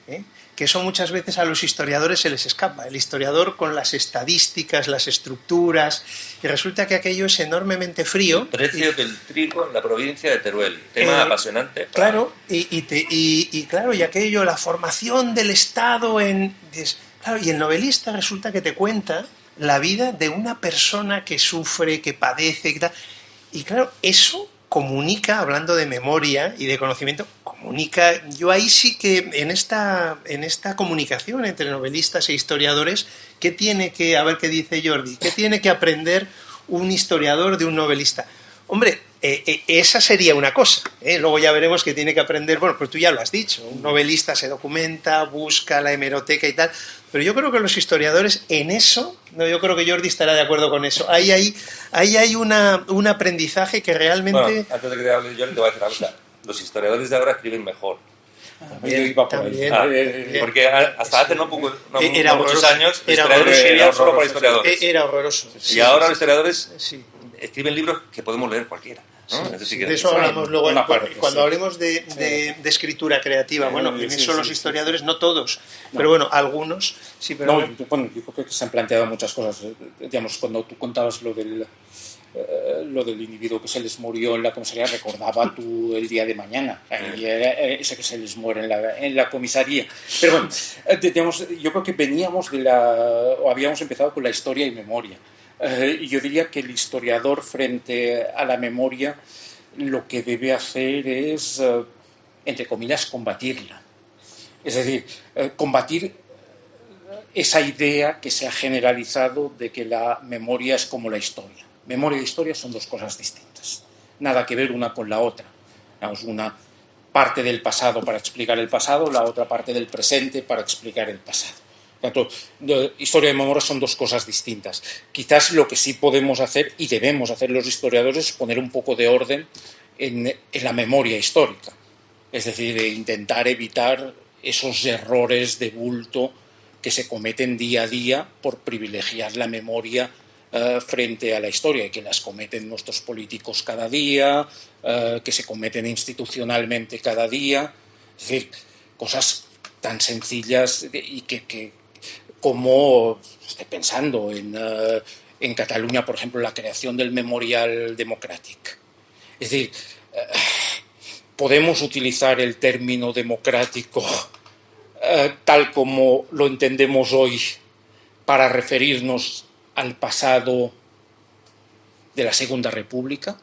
¿eh? Que eso muchas veces a los historiadores se les escapa. El historiador con las estadísticas, las estructuras, y resulta que aquello es enormemente frío. El precio del trigo en la provincia de Teruel, tema apasionante. Claro, claro, y aquello, la formación del Estado claro, y el novelista resulta que te cuenta la vida de una persona que sufre, que padece, y claro, eso comunica, hablando de memoria y de conocimiento, comunica. Yo ahí sí que en esta comunicación entre novelistas e historiadores, ¿qué tiene que, a ver qué dice Jordi, qué tiene que aprender un historiador de un novelista? Hombre, esa sería una cosa, ¿eh? Luego ya veremos qué tiene que aprender. Bueno, pues tú ya lo has dicho, un novelista se documenta, busca la hemeroteca y tal, pero yo creo que los historiadores en eso, yo creo que Jordi estará de acuerdo con eso, ahí hay un aprendizaje que realmente... Bueno, antes de que te hable Jordi, te voy a decir una cosa. Los historiadores de ahora escriben mejor. Porque hasta hace no muchos años los historiadores escribían solo para historiadores. Era horroroso. Y ahora los historiadores escriben libros que podemos leer cualquiera. ¿no? Sí, de eso hablamos luego cuando hablemos de escritura creativa. Bueno, en eso los historiadores, no todos, pero bueno, algunos sí. Pero bueno, yo creo que se han planteado muchas cosas. Digamos, cuando tú contabas lo del individuo que se les murió en la comisaría, recordaba tú el día de mañana, ese que se les muere en la comisaría. Pero bueno, digamos, yo creo que habíamos empezado con la historia y memoria. Y yo diría que el historiador frente a la memoria lo que debe hacer es, entre comillas, combatirla. Es decir, combatir esa idea que se ha generalizado de que la memoria es como la historia. Memoria e historia son dos cosas distintas, nada que ver una con la otra. Digamos, una parte del pasado para explicar el pasado, la otra parte del presente para explicar el pasado. Tanto, historia y memoria son dos cosas distintas. Quizás lo que sí podemos hacer y debemos hacer los historiadores es poner un poco de orden en la memoria histórica. Es decir, intentar evitar esos errores de bulto que se cometen día a día por privilegiar la memoria frente a la historia, y que las cometen nuestros políticos cada día, que se cometen institucionalmente cada día. Es decir, cosas tan sencillas y que como estoy pensando en Cataluña, por ejemplo, la creación del Memorial Democràtic. Es decir, podemos utilizar el término democrático tal como lo entendemos hoy para referirnos al pasado de la Segunda República?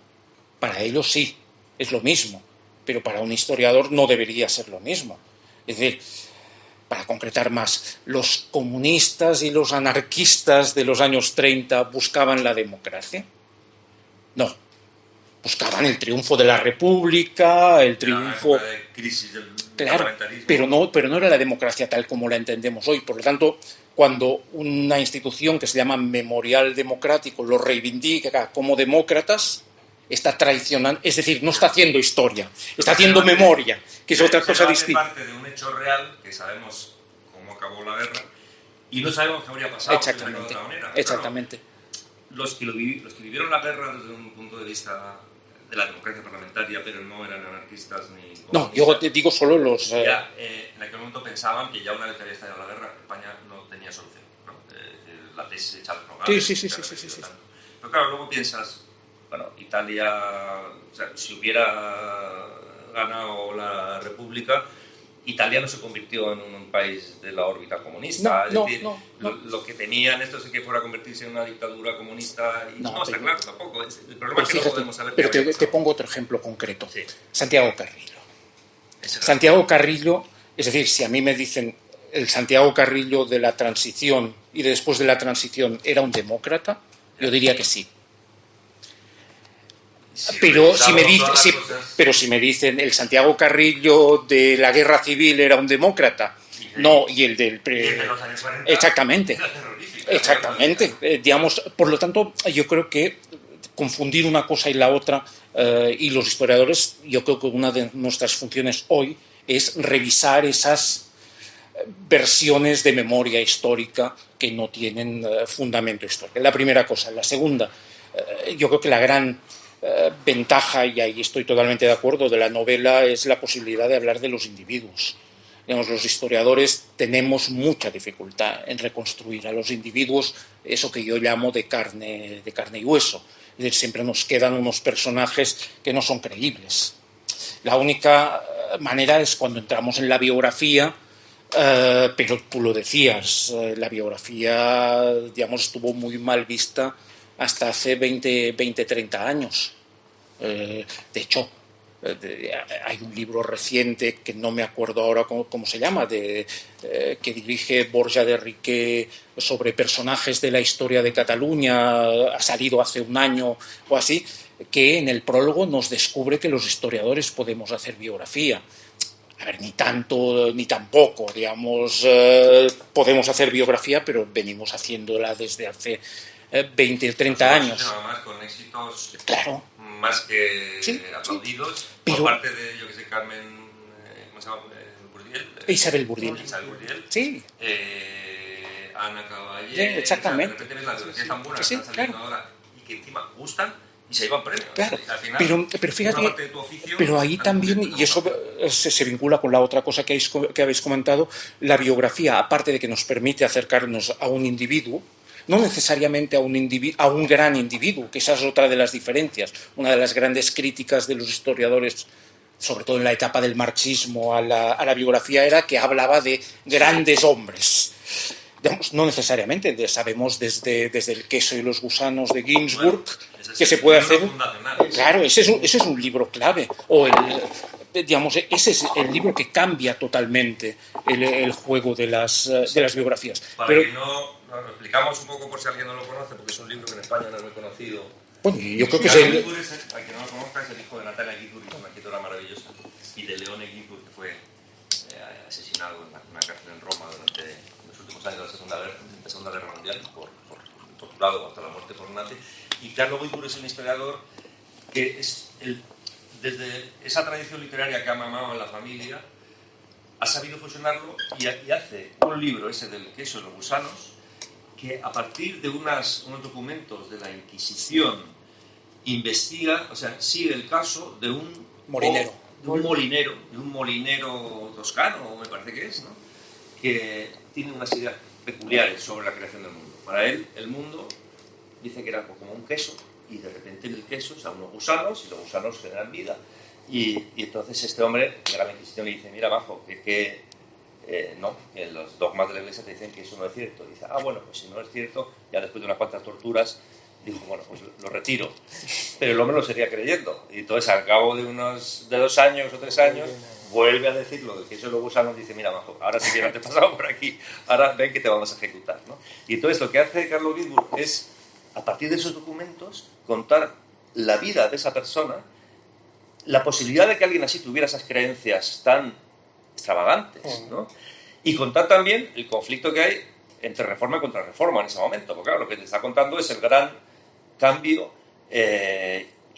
Para ellos sí, es lo mismo, pero para un historiador no debería ser lo mismo. Es decir, para concretar más, los comunistas y los anarquistas de los años 30 buscaban la democracia. No, buscaban el triunfo de la República, el triunfo... de crisis del claro, parlamentarismo. pero no era la democracia tal como la entendemos hoy. Por lo tanto, cuando una institución que se llama Memorial Democrático lo reivindica como demócratas, está traicionando, es decir, no está haciendo historia, está haciendo memoria, que es otra cosa distinta. Es parte de un hecho real, que sabemos cómo acabó la guerra, y no sabemos qué habría pasado. Exactamente, de otra manera. exactamente. Claro, los que vivieron la guerra desde un punto de vista de la democracia parlamentaria, pero no eran anarquistas ni comunistas. No, yo te digo solo los... Ya, en aquel momento pensaban que ya una vez que había estallado la guerra, España no tenía solución, ¿no? La tesis de Charles Nogales. Sí. Pero claro, luego piensas, bueno, Italia, o sea, si hubiera ganado la República, Italia no se convirtió en un país de la órbita comunista. No, es decir, lo que tenían estos es que fuera a convertirse en una dictadura comunista y no está claro tampoco. El problema es que no podemos saber. Pero te pongo otro ejemplo concreto. Sí. Santiago Carrillo. Santiago Carrillo, es decir, si a mí me dicen el Santiago Carrillo de la transición y de después de la transición era un demócrata, yo diría que sí. Pero si me dicen el Santiago Carrillo de la Guerra Civil era un demócrata, no, y el del... de los años 40 exactamente, digamos, por lo tanto, yo creo que confundir una cosa y la otra, y los historiadores, yo creo que una de nuestras funciones hoy es revisar esas versiones de memoria histórica que no tienen fundamento histórico. La primera cosa. La segunda, yo creo que la gran ventaja, y ahí estoy totalmente de acuerdo, de la novela es la posibilidad de hablar de los individuos. Digamos, los historiadores tenemos mucha dificultad en reconstruir a los individuos, eso que yo llamo de carne y hueso. Es decir, siempre nos quedan unos personajes que no son creíbles. La única manera es cuando entramos en la biografía, pero tú lo decías, la biografía, digamos, estuvo muy mal vista hasta hace 20, 30 años. De hecho, hay un libro reciente que no me acuerdo ahora cómo se llama, que dirige Borja de Riquer sobre personajes de la historia de Cataluña, ha salido hace un año o así, que en el prólogo nos descubre que los historiadores podemos hacer biografía. A ver, ni tanto ni tampoco, digamos, podemos hacer biografía, pero venimos haciéndola desde hace 20 o 30 años. Además, con éxitos, claro, más que aplaudidos, sí. Por parte de, yo que sé, Carmen, ¿cómo se llama? Burdiel. Isabel Burdiel. Sí. Ana Caballé. Exactamente. O sea, de repente ves las biografías tan buenas Sí, que están saliendo claro. ahora y que encima gustan y se llevan premios. Claro, Al final, pero fíjate, una parte de tu oficio, pero ahí también, y eso se vincula con la otra cosa que habéis comentado, la biografía, aparte de que nos permite acercarnos a un individuo, no necesariamente a un gran individuo, que esa es otra de las diferencias. Una de las grandes críticas de los historiadores, sobre todo en la etapa del marxismo, a la biografía era que hablaba de grandes hombres. Digamos, no necesariamente, sabemos desde El queso y los gusanos de Ginsburg, que se puede hacer... Claro, ese es un libro clave. O digamos, ese es el libro que cambia totalmente el juego de las biografías. Para pero, que no lo explicamos un poco por si alguien no lo conoce, porque es un libro que en España no es muy conocido. Bueno, yo creo que Carlos Ginsburg, para que no lo conozca, es el hijo de Natalia Ginsburg, que es una escritora maravillosa, y de Leone Ginsburg, que fue asesinado en una cárcel en Roma durante los últimos años de la Segunda Guerra Mundial, por torturado hasta la muerte por un nazi. Y Carlos Ginsburg es un historiador que es desde esa tradición literaria que ha mamado en la familia, ha sabido fusionarlo y hace un libro, ese del queso y los gusanos, que a partir de unos documentos de la Inquisición investiga, o sea, sigue el caso de un molinero. De un molinero toscano, me parece que es, ¿no? Que tiene unas ideas peculiares sobre la creación del mundo. Para él, el mundo dice que era como un queso, y de repente en el queso salen unos gusanos, y los gusanos generan vida. Y entonces este hombre llega a la Inquisición y dice, mira, bajo, que no, en los dogmas de la Iglesia te dicen que eso no es cierto. Y dice, bueno, pues si no es cierto, ya después de unas cuantas torturas, dijo, bueno, pues lo retiro. Pero el hombre lo seguía creyendo. Y entonces, al cabo de 2 años o 3 años, vuelve a decirlo, de que eso luego Salomón dice, mira, majo, ahora sí que no te he pasado por aquí, ahora ven que te vamos a ejecutar, ¿no? Y entonces lo que hace Carlo Ginzburg es, a partir de esos documentos, contar la vida de esa persona, la posibilidad de que alguien así tuviera esas creencias tan extravagantes, ¿no? Y contar también el conflicto que hay entre reforma y contrarreforma en ese momento, porque claro, lo que te está contando es el gran cambio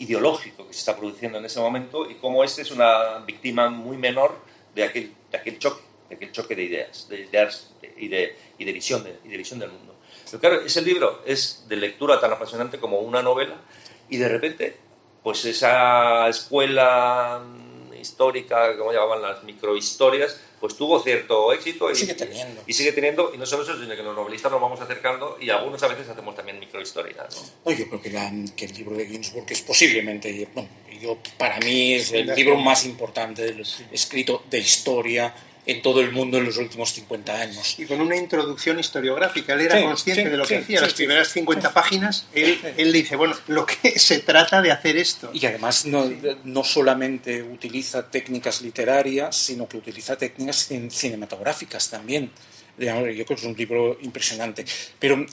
ideológico que se está produciendo en ese momento y cómo este es una víctima muy menor de aquel choque de ideas, y de visión del mundo. Pero claro, ese libro es de lectura tan apasionante como una novela y de repente, pues esa escuela histórica, como llamaban las microhistorias, pues tuvo cierto éxito y sigue teniendo, y no solo eso, sino que los novelistas nos vamos acercando y algunos a veces hacemos también microhistorias, ¿no? Yo creo que el libro de Ginzburg es posiblemente, para mí es el libro más importante escrito de historia en todo el mundo en los últimos 50 años. Y con una introducción historiográfica. Él era consciente de lo que hacía. Las primeras 50 páginas, él dice, bueno, lo que se trata de hacer esto. Y además no solamente utiliza técnicas literarias, sino que utiliza técnicas cinematográficas también. Yo creo que es un libro impresionante. Pero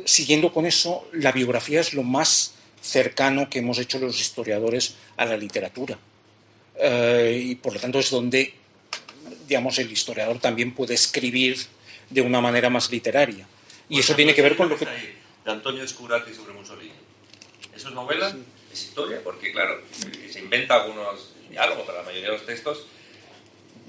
siguiendo con eso, la biografía es lo más cercano que hemos hecho los historiadores a la literatura. Y por lo tanto es donde, digamos, el historiador también puede escribir de una manera más literaria. Y eso tiene que ver con lo que... De Antonio Escurati sobre Mussolini. ¿Eso es novela? Sí. ¿Es historia? Porque, claro, se inventa algunos diálogos, pero la mayoría de los textos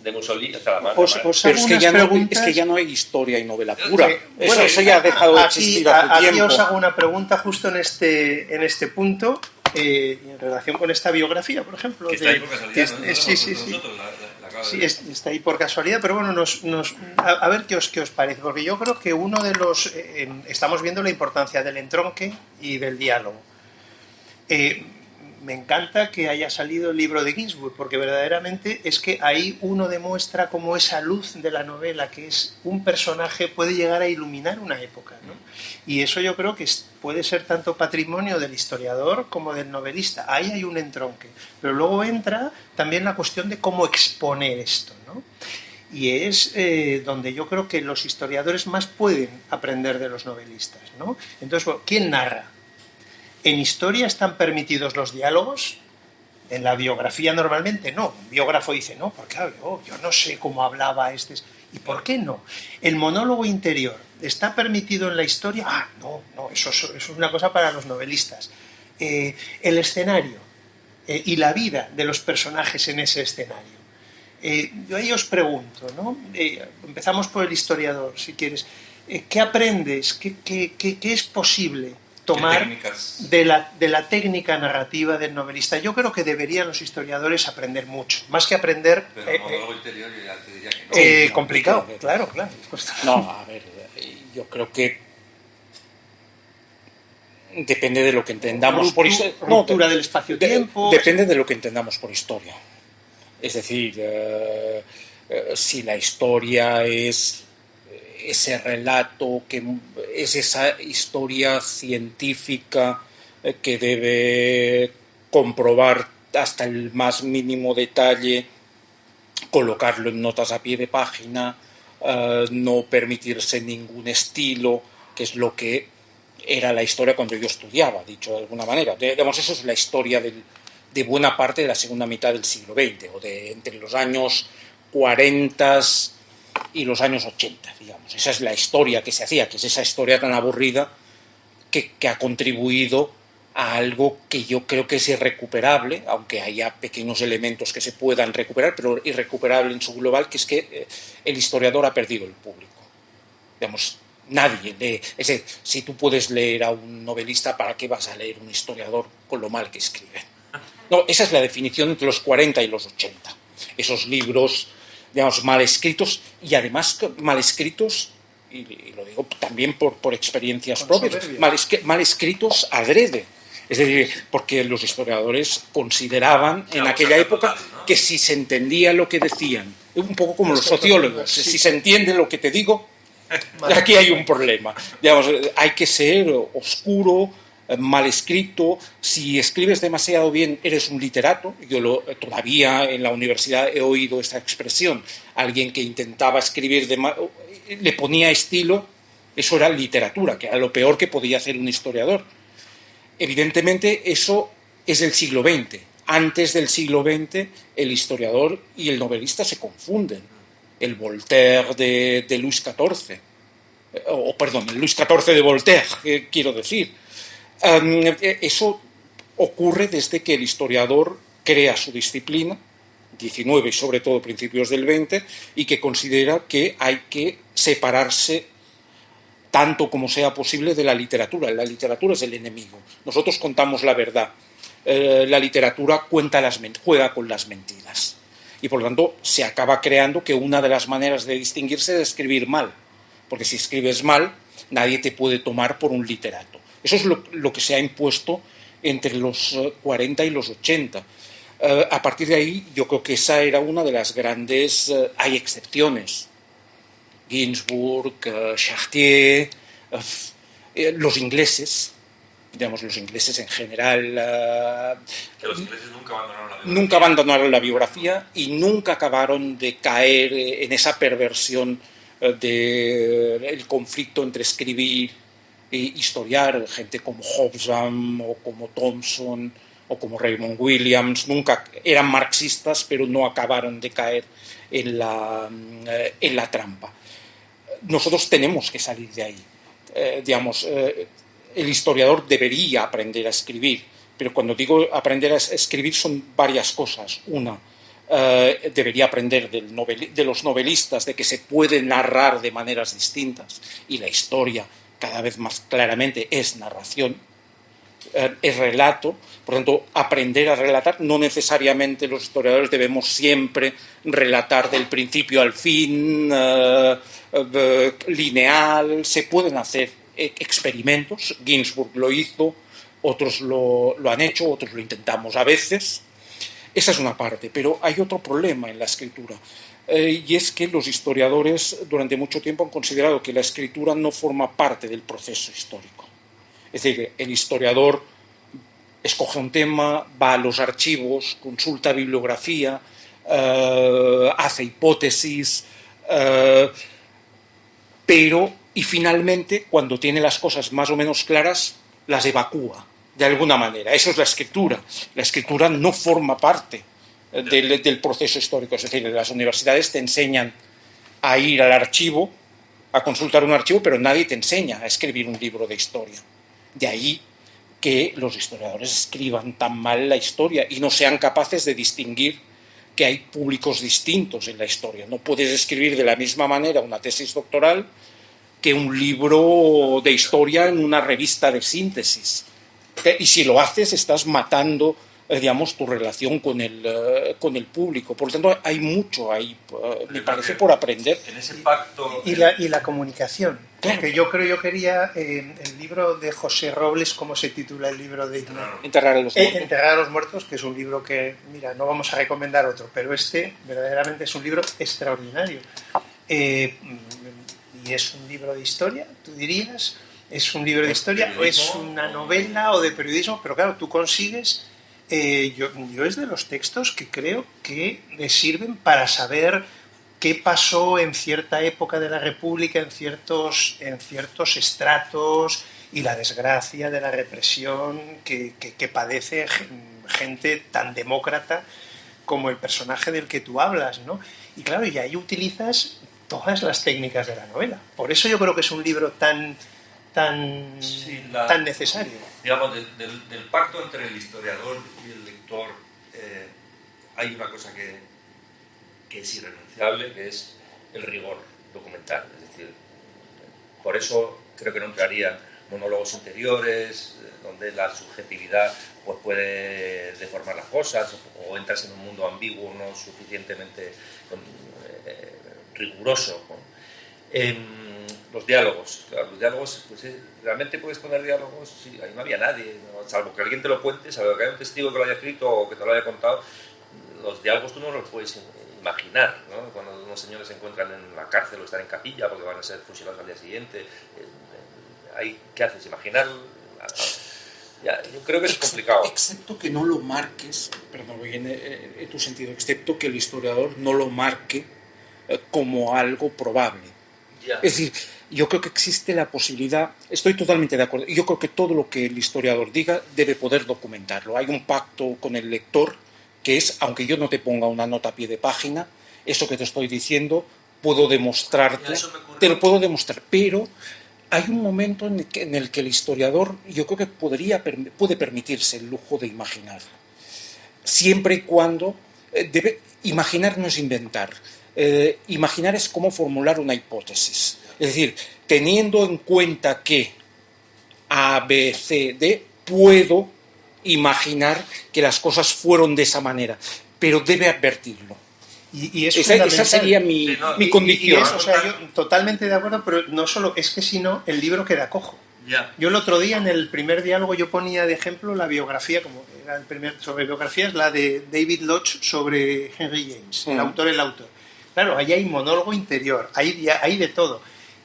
de Mussolini hasta la mano. Pero es que ya no hay historia y novela pura. Eso ya ha dejado de existir hace tiempo. Aquí os hago una pregunta justo en este punto, en relación con esta biografía, por ejemplo. Que está ahí por casualidad, sí. Sí, está ahí por casualidad, pero bueno, a ver qué os parece, porque yo creo que uno de los... estamos viendo la importancia del entronque y del diálogo. Me encanta que haya salido el libro de Ginzburg, porque verdaderamente es que ahí uno demuestra cómo esa luz de la novela, que es un personaje, puede llegar a iluminar una época, ¿no? Y eso yo creo que puede ser tanto patrimonio del historiador como del novelista. Ahí hay un entronque. Pero luego entra también la cuestión de cómo exponer esto, ¿no? Y es donde yo creo que los historiadores más pueden aprender de los novelistas, ¿no? Entonces, bueno, ¿quién narra? ¿En historia están permitidos los diálogos? En la biografía normalmente no. Un biógrafo dice, no, porque claro, yo no sé cómo hablaba este. ¿Y por qué no? ¿El monólogo interior está permitido en la historia? No, eso es una cosa para los novelistas. El escenario y la vida de los personajes en ese escenario. Yo ahí os pregunto, ¿no? Empezamos por el historiador, si quieres. ¿Qué aprendes? ¿Qué es posible tomar de la técnica narrativa del novelista? Yo creo que deberían los historiadores aprender mucho, más que aprender... Pero el monólogo interior yo ya te diría que no. Complicado, claro. No, a ver, yo creo que depende de lo que entendamos por historia. Ruptura del espacio-tiempo... Depende de lo que entendamos por historia. Es decir, si la historia es ese relato, que es esa historia científica que debe comprobar hasta el más mínimo detalle, colocarlo en notas a pie de página, no permitirse ningún estilo, que es lo que era la historia cuando yo estudiaba, dicho de alguna manera. Digamos, eso es la historia de buena parte de la segunda mitad del siglo XX, o de entre los años 40 y los años 80, digamos. Esa es la historia que se hacía, que es esa historia tan aburrida que ha contribuido a algo que yo creo que es irrecuperable, aunque haya pequeños elementos que se puedan recuperar, pero irrecuperable en su global, que es que el historiador ha perdido el público. Digamos, nadie lee. Es decir, si tú puedes leer a un novelista, ¿para qué vas a leer un historiador con lo mal que escribe? No, esa es la definición entre los 40 y los 80. Esos libros, digamos, mal escritos, y además mal escritos, y lo digo también por experiencias propias, mal escritos adrede. Es decir, porque los historiadores consideraban en aquella época que si se entendía lo que decían un poco como los sociólogos. Sí. Si se entiende lo que te digo, aquí hay un problema. Digamos, hay que ser oscuro, mal escrito. Si escribes demasiado bien, eres un literato. Yo todavía en la universidad he oído esta expresión. Alguien que intentaba escribir, le ponía estilo, eso era literatura, que era lo peor que podía hacer un historiador. Evidentemente, eso es del siglo XX. Antes del siglo XX, el historiador y el novelista se confunden. El Voltaire de Luis XIV, el Luis XIV de Voltaire, quiero decir. Eso ocurre desde que el historiador crea su disciplina, 19 y sobre todo principios del 20, y que considera que hay que separarse tanto como sea posible de la literatura. La literatura es el enemigo. Nosotros contamos la verdad. La literatura juega con las mentiras. Y por lo tanto se acaba creando que una de las maneras de distinguirse es escribir mal. Porque si escribes mal, nadie te puede tomar por un literato. Eso es lo que se ha impuesto entre los 40 y los 80. A partir de ahí, yo creo que esa era una de las grandes... hay excepciones. Ginsburg, Chartier, los ingleses, digamos, los ingleses en general... que los ingleses nunca abandonaron la biografía y nunca acabaron de caer en esa perversión del conflicto entre escribir e historiar. Gente como Hobsbawm o como Thompson o como Raymond Williams nunca eran marxistas, pero no acabaron de caer en la trampa. Nosotros tenemos que salir de ahí. El historiador debería aprender a escribir, pero cuando digo aprender a escribir son varias cosas. Una, debería aprender de los novelistas, de que se puede narrar de maneras distintas, y la historia cada vez más claramente es narración, es relato. Por lo tanto, aprender a relatar, no necesariamente los historiadores debemos siempre relatar del principio al fin, lineal. Se pueden hacer experimentos. Ginsburg lo hizo, otros lo han hecho, otros lo intentamos a veces. Esa es una parte, pero hay otro problema en la escritura, y es que los historiadores durante mucho tiempo han considerado que la escritura no forma parte del proceso histórico. Es decir, el historiador escoge un tema, va a los archivos, consulta bibliografía, hace hipótesis, y finalmente, cuando tiene las cosas más o menos claras, las evacúa, de alguna manera. Eso es la escritura. La escritura no forma parte del proceso histórico. Es decir, las universidades te enseñan a ir al archivo, a consultar un archivo, pero nadie te enseña a escribir un libro de historia. De ahí que los historiadores escriban tan mal la historia y no sean capaces de distinguir que hay públicos distintos en la historia. No puedes escribir de la misma manera una tesis doctoral que un libro de historia en una revista de síntesis. Y si lo haces, estás matando, tu relación con el público. Por lo tanto, hay mucho ahí, me parece, por aprender. En ese pacto... Y la comunicación. Claro. Que yo quería el libro de José Robles, ¿cómo se titula el libro de Ignacio? Enterrar a los muertos. Enterrar a los muertos, que es un libro que, mira, no vamos a recomendar otro, pero este verdaderamente es un libro extraordinario. Y es un libro de historia, tú dirías, es un libro de historia, o es una novela o de periodismo, pero claro, tú consigues... yo es de los textos que creo que le sirven para saber qué pasó en cierta época de la República, en ciertos estratos, y la desgracia de la represión que padece gente tan demócrata como el personaje del que tú hablas, ¿no? Y claro, y ahí utilizas todas las técnicas de la novela. Por eso yo creo que es un libro tan necesario. Digamos, del pacto entre el historiador y el lector hay una cosa que es irrenunciable, que es el rigor documental. Es decir, por eso creo que no entrarían monólogos interiores, donde la subjetividad pues, puede deformar las cosas, o entras en un mundo ambiguo, no suficientemente riguroso, ¿no? Los diálogos, claro, los diálogos, pues realmente puedes poner diálogos, sí, ahí no había nadie, ¿no? Salvo que alguien te lo cuente, salvo que haya un testigo que lo haya escrito o que te lo haya contado. Los diálogos tú no los puedes imaginar, ¿no? Cuando unos señores se encuentran en la cárcel o están en capilla porque van a ser fusilados al día siguiente, ¿qué haces? ¿Imaginar? Ya, yo creo que es complicado. Excepto que no lo marques, perdón, voy en tu sentido, excepto que el historiador no lo marque como algo probable. Ya. Es decir, yo creo que existe la posibilidad, estoy totalmente de acuerdo, yo creo que todo lo que el historiador diga debe poder documentarlo. Hay un pacto con el lector que es, aunque yo no te ponga una nota a pie de página, eso que te estoy diciendo puedo demostrarte, te lo puedo demostrar, pero hay un momento en el que el historiador, yo creo que puede permitirse el lujo de imaginar, siempre y cuando imaginar no es inventar, imaginar es cómo formular una hipótesis, es decir, teniendo en cuenta que A, B, C, D, puedo imaginar que las cosas fueron de esa manera, pero debe advertirlo. Y es esa sería mi condición. O sea, yo totalmente de acuerdo, pero no solo, es que si no, el libro queda cojo. Yeah. Yo el otro día, en el primer diálogo, yo ponía de ejemplo la biografía, como era el primer sobre biografías, la de David Lodge sobre Henry James, el autor. Claro, ahí hay monólogo interior, hay de todo.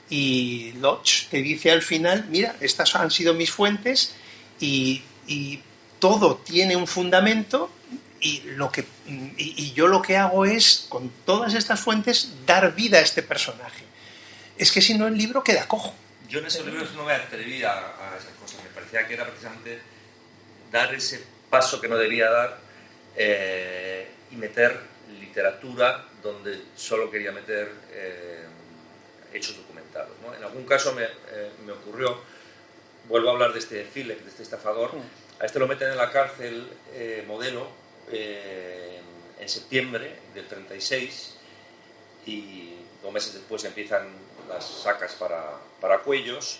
Y Lodge te dice al final, mira, estas han sido mis fuentes y todo tiene un fundamento. Y yo lo que hago es, con todas estas fuentes, dar vida a este personaje. Es que si no, el libro queda cojo. Yo en esos libros no me atreví a esas cosas. Me parecía que era precisamente dar ese paso que no debía dar y meter literatura donde solo quería meter hechos documentados, ¿no? En algún caso me ocurrió, vuelvo a hablar de este Philek, de este estafador. A este lo meten en la cárcel Modelo en septiembre del 36 y 2 meses después empiezan las sacas para Cuellos,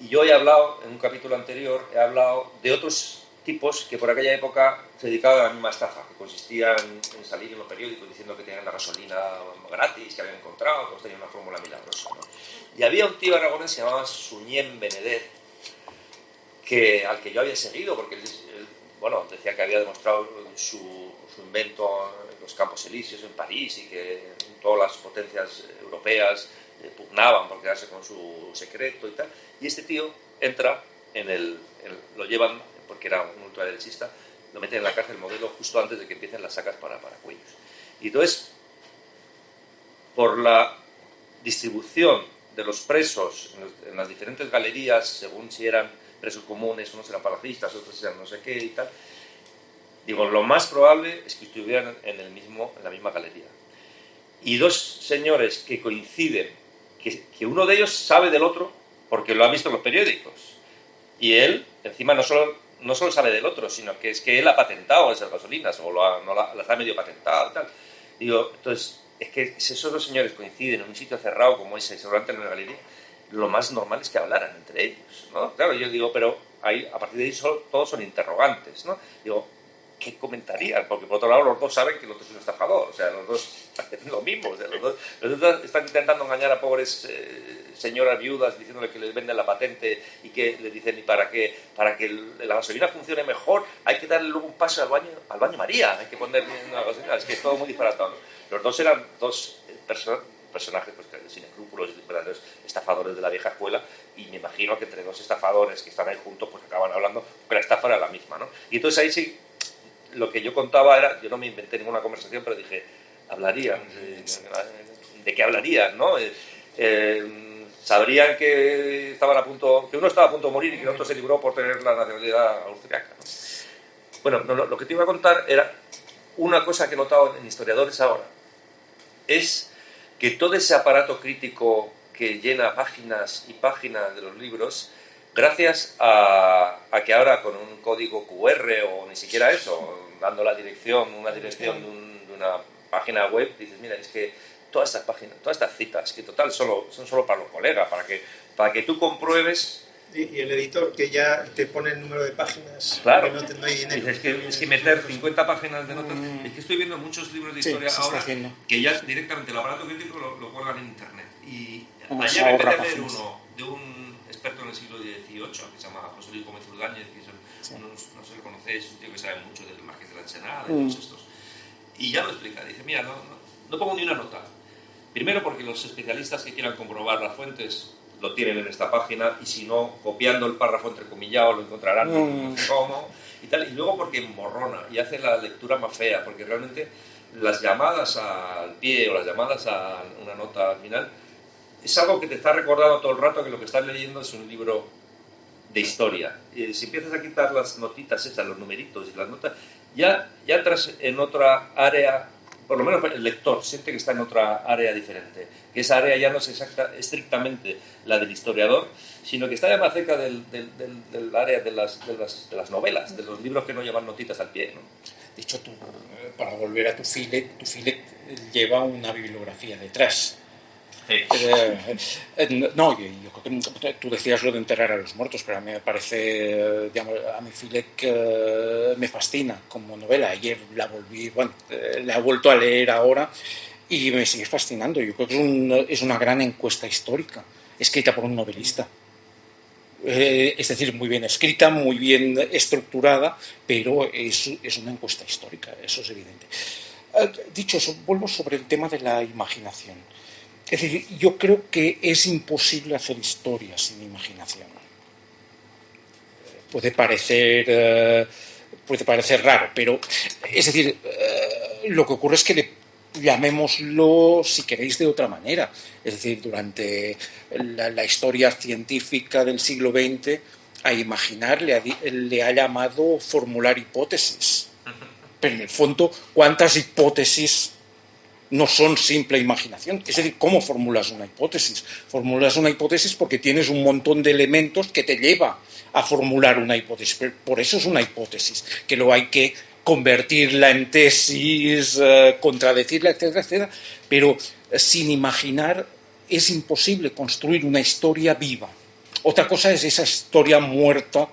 y yo he hablado en un capítulo anterior, he hablado de otros tipos que por aquella época se dedicaban a la misma estafa, que consistía en salir en los periódicos diciendo que tenían la gasolina gratis, que habían encontrado, que tenían una fórmula milagrosa, ¿no? Y había un tío aragonés que se llamaba Suñén Benedet, al que yo había seguido porque él decía que había demostrado su invento en los Campos Elíseos en París y que todas las potencias europeas pugnaban por quedarse con su secreto y tal. Y este tío entra lo llevan, porque era un ultraderechista, lo meten en la cárcel Modelo justo antes de que empiecen las sacas para Cuellos. Y entonces, por la distribución de los presos en las diferentes galerías, según si eran presos comunes, unos eran falangistas, otros eran no sé qué y tal, digo, lo más probable es que estuvieran en la misma galería. Y 2 señores que coinciden, que uno de ellos sabe del otro porque lo ha visto en los periódicos, y él encima no solo sabe del otro, sino que es que él ha patentado esas gasolinas o las ha medio patentado y tal. Digo, entonces, es que si esos 2 señores coinciden en un sitio cerrado como ese, seguramente en una galería, lo más normal es que hablaran entre ellos, ¿no? Claro, yo digo, pero ahí, a partir de ahí todos son interrogantes, ¿no? Digo, ¿qué comentarían? Porque por otro lado los 2 saben que el otro es un estafador, o sea, los 2 hacen lo mismo, o sea, los dos están intentando engañar a pobres señoras viudas diciéndole que les venden la patente y que les dicen, y para que la gasolina funcione mejor hay que darle luego un paso al baño María, hay que poner una gasolina, es que es todo muy disparatado, ¿no? Los 2 eran 2 personajes pues, sin escrúpulos, verdaderos estafadores de la vieja escuela, y me imagino que entre 2 estafadores que están ahí juntos pues acaban hablando, porque la estafa era la misma, ¿no? Y entonces ahí sí, lo que yo contaba era, yo no me inventé ninguna conversación, pero dije, hablarían, ¿de qué hablarían, no? Sabrían que uno estaba a punto de morir y que el otro se libró por tener la nacionalidad austriaca, ¿no? Bueno, lo que te iba a contar era una cosa que he notado en historiadores ahora, es que todo ese aparato crítico que llena páginas y páginas de los libros, gracias a que ahora con un código QR o ni siquiera eso, dando una dirección de una página web, dices, mira, es que todas estas páginas, todas estas citas, que total son solo para los colegas, para que tú compruebes. Y el editor que ya te pone el número de páginas, claro, que no hay dinero. Es que meter 50 páginas de notas. Es que estoy viendo muchos libros de historia ahora que ya directamente el aparato crítico lo cuelgan en internet. Y ayer empecé a leer uno de un experto en el siglo XVIII que se llama José Luis Gómez Urdáñez, que no sé lo conocéis, es un tío que sabe mucho del Marqués de la Ensenada y todos estos. Y ya lo explica, dice, mira, no pongo ni una nota. Primero porque los especialistas que quieran comprobar las fuentes lo tienen en esta página, y si no, copiando el párrafo entrecomillado lo encontrarán no sé cómo, y tal. Y luego porque emborrona y hace la lectura más fea, porque realmente las llamadas al pie o las llamadas a una nota al final es algo que te está recordando todo el rato que lo que estás leyendo es un libro de historia. Si empiezas a quitar las notitas esas, los numeritos y las notas, ya entras en otra área. Por lo menos el lector siente que está en otra área diferente, que esa área ya no es estrictamente la del historiador, sino que está ya más cerca del área de las novelas, de los libros que no llevan notitas al pie, ¿no? De hecho, para volver a tu filet lleva una bibliografía detrás. Sí. No, yo creo que tú decías lo de enterrar a los muertos, pero a mí me parece, digamos, a mi Filet me fascina como novela. Ayer la he vuelto a leer ahora y me sigue fascinando. Yo creo que es una gran encuesta histórica, escrita por un novelista. Es decir, muy bien escrita, muy bien estructurada, pero es una encuesta histórica, eso es evidente. Dicho eso, vuelvo sobre el tema de la imaginación. Es decir, yo creo que es imposible hacer historia sin imaginación. Puede parecer raro, pero es decir, lo que ocurre es que llamémoslo, si queréis, de otra manera. Es decir, durante la historia científica del siglo XX, a imaginar le ha llamado formular hipótesis. Pero en el fondo, ¿cuántas hipótesis no son simple imaginación? Es decir, ¿cómo formulas una hipótesis? Formulas una hipótesis porque tienes un montón de elementos que te lleva a formular una hipótesis. Por eso es una hipótesis, que luego hay que convertirla en tesis, contradecirla, etcétera, etcétera. Pero sin imaginar es imposible construir una historia viva. Otra cosa es esa historia muerta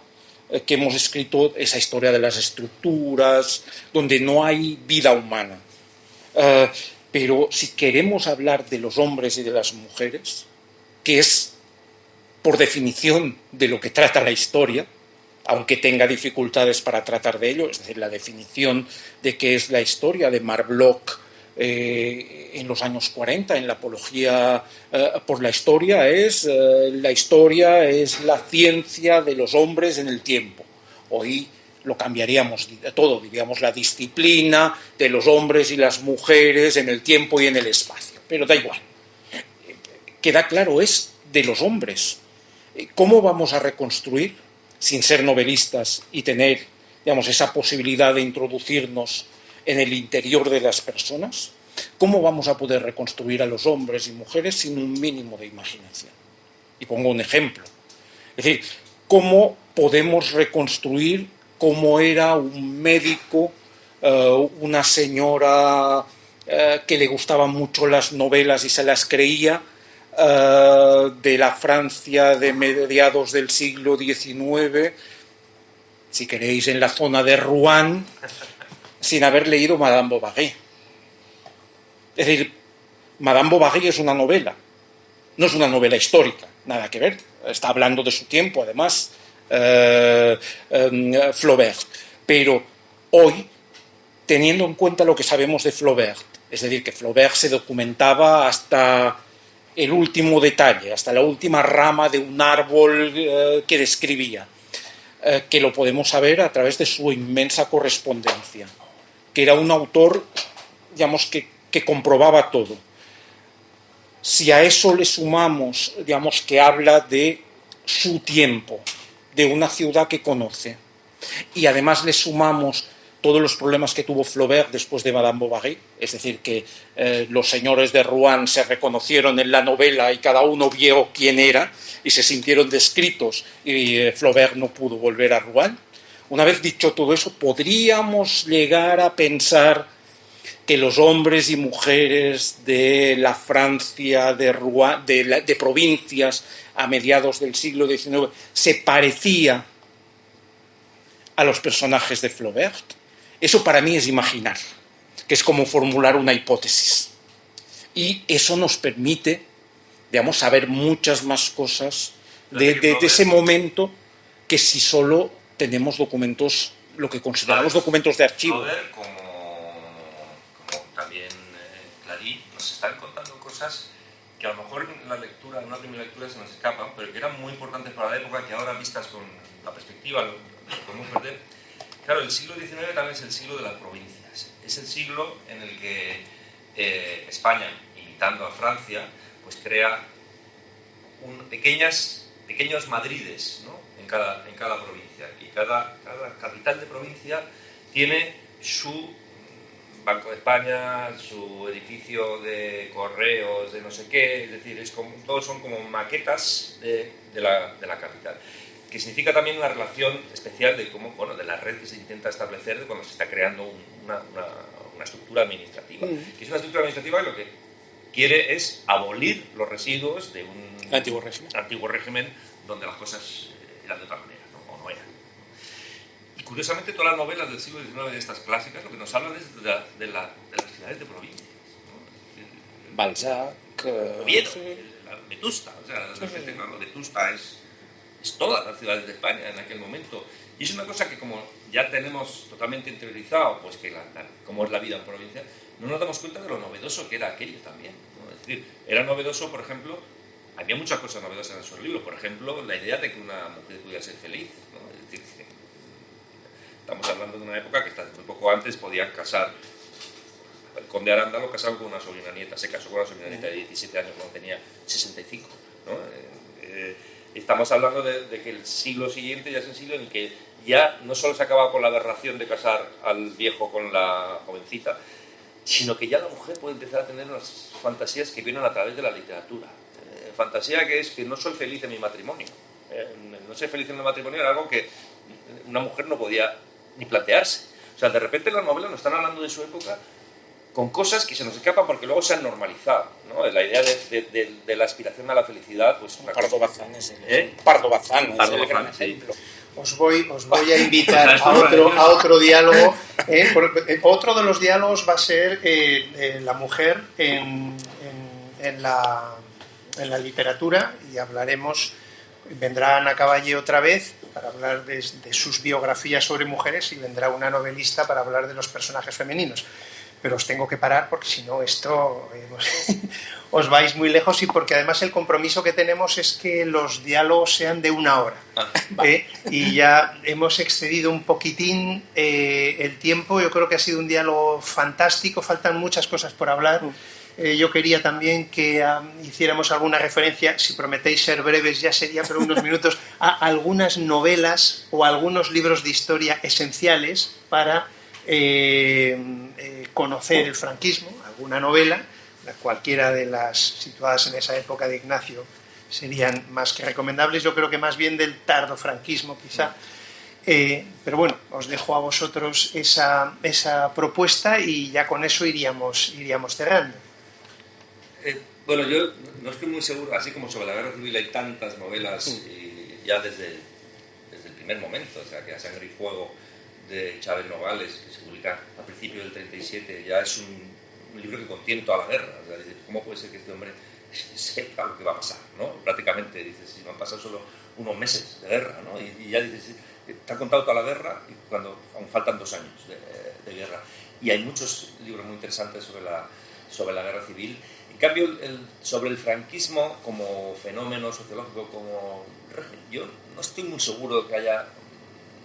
que hemos escrito, esa historia de las estructuras, donde no hay vida humana. Pero si queremos hablar de los hombres y de las mujeres, que es por definición de lo que trata la historia, aunque tenga dificultades para tratar de ello, es decir, la definición de qué es la historia de Marc Bloch en los años 40, en la apología por la historia es la ciencia de los hombres en el tiempo. Hoy lo cambiaríamos todo, diríamos la disciplina de los hombres y las mujeres en el tiempo y en el espacio, pero da igual. Queda claro, es de los hombres. ¿Cómo vamos a reconstruir, sin ser novelistas y tener, digamos, esa posibilidad de introducirnos en el interior de las personas? ¿Cómo vamos a poder reconstruir a los hombres y mujeres sin un mínimo de imaginación? Y pongo un ejemplo. Es decir, ¿cómo podemos reconstruir cómo era un médico, una señora que le gustaban mucho las novelas y se las creía, de la Francia de mediados del siglo XIX, si queréis, en la zona de Rouen, sin haber leído Madame Bovary? Es decir, Madame Bovary es una novela, no es una novela histórica, nada que ver, está hablando de su tiempo, además, Flaubert. Pero hoy, teniendo en cuenta lo que sabemos de Flaubert, es decir, que Flaubert se documentaba hasta el último detalle, hasta la última rama de un árbol que describía, que lo podemos saber a través de su inmensa correspondencia, que era un autor, digamos, que comprobaba todo. Si a eso le sumamos, digamos, que habla de su tiempo, de una ciudad que conoce, y además le sumamos todos los problemas que tuvo Flaubert después de Madame Bovary, es decir, que los señores de Rouen se reconocieron en la novela y cada uno vio quién era y se sintieron descritos, y Flaubert no pudo volver a Rouen. Una vez dicho todo eso, podríamos llegar a pensar que los hombres y mujeres de la Francia de Rouen, de provincias a mediados del siglo XIX, se parecía a los personajes de Flaubert. Eso para mí es imaginar, que es como formular una hipótesis. Y eso nos permite, digamos, saber muchas más cosas de ese momento que si solo tenemos documentos, lo que consideramos documentos de archivo. Flaubert, como también Clarín cosas que a lo mejor en una primera lectura se nos escapan, pero que eran muy importantes para la época, que ahora vistas con la perspectiva lo podemos perder. Claro, el siglo XIX también es el siglo de las provincias. Es el siglo en el que España, imitando a Francia, pues crea pequeños Madrides, ¿no? en cada provincia. Y cada capital de provincia tiene su Banco de España, su edificio de correos, de no sé qué, es decir, todos son como maquetas de la capital. Que significa también una relación especial de la red que se intenta establecer de cuando se está creando una estructura administrativa. Que es una estructura administrativa que lo que quiere es abolir los residuos de un antiguo régimen donde las cosas eran de otra manera, ¿no? O no eran. Y curiosamente todas las novelas del siglo XIX de estas clásicas lo que nos hablan es de las ciudades de provincias, ¿no? Balzac, Oviedo, Vetusta, o sea, Vetusta es todas las ciudades de España en aquel momento. Y es una cosa que como ya tenemos totalmente interiorizado, pues que cómo es la vida en provincia, no nos damos cuenta de lo novedoso que era aquello también, ¿no? Es decir, era novedoso, por ejemplo, había muchas cosas novedosas en esos libros, por ejemplo, la idea de que una mujer pudiera ser feliz, ¿no? Es decir, estamos hablando de una época que hasta muy poco antes podían casar. El conde Aranda lo casaron con una sobrina nieta, se casó con una sobrina nieta de 17 años cuando tenía 65, ¿no? Estamos hablando de que el siglo siguiente ya es el siglo en el que ya no solo se acaba con la aberración de casar al viejo con la jovencita, sino que ya la mujer puede empezar a tener unas fantasías que vienen a través de la literatura. Fantasía que es que no soy feliz en mi matrimonio. No ser feliz en el matrimonio era algo que una mujer no podía ni plantearse. O sea, de repente las novelas nos están hablando de su época con cosas que se nos escapan porque luego se han normalizado, ¿no? La idea de la aspiración a la felicidad, pues... Pardo Bazán es el gran ejemplo. Os voy a invitar a otro diálogo. Otro de los diálogos va a ser la mujer en la literatura, y vendrá Ana Caballé otra vez para hablar de sus biografías sobre mujeres, y vendrá una novelista para hablar de los personajes femeninos. Pero os tengo que parar porque si no esto os vais muy lejos, y porque además el compromiso que tenemos es que los diálogos sean de 1 hora. Y ya hemos excedido un poquitín el tiempo. Yo creo que ha sido un diálogo fantástico, faltan muchas cosas por hablar. Yo quería también que hiciéramos alguna referencia, si prometéis ser breves ya sería, pero unos minutos, a algunas novelas o algunos libros de historia esenciales para conocer el franquismo, alguna novela, cualquiera de las situadas en esa época de Ignacio serían más que recomendables. Yo creo que más bien del tardo franquismo quizá, pero bueno, os dejo a vosotros esa propuesta y ya con eso iríamos cerrando. Bueno, yo no estoy muy seguro, así como sobre la guerra civil hay tantas novelas y ya desde el primer momento, o sea que A Sangre y Fuego de Chávez Nogales, que se publica a principios del 37, ya es un libro que contiene toda la guerra. O sea, ¿cómo puede ser que este hombre sepa lo que va a pasar, ¿no? Prácticamente, dices, si van a pasar solo unos meses de guerra, ¿no? Y ya dices, te ha contado toda la guerra y cuando aún faltan 2 años de guerra. Y hay muchos libros muy interesantes sobre la guerra civil. En cambio, sobre el franquismo como fenómeno sociológico, como régimen, yo no estoy muy seguro de que haya...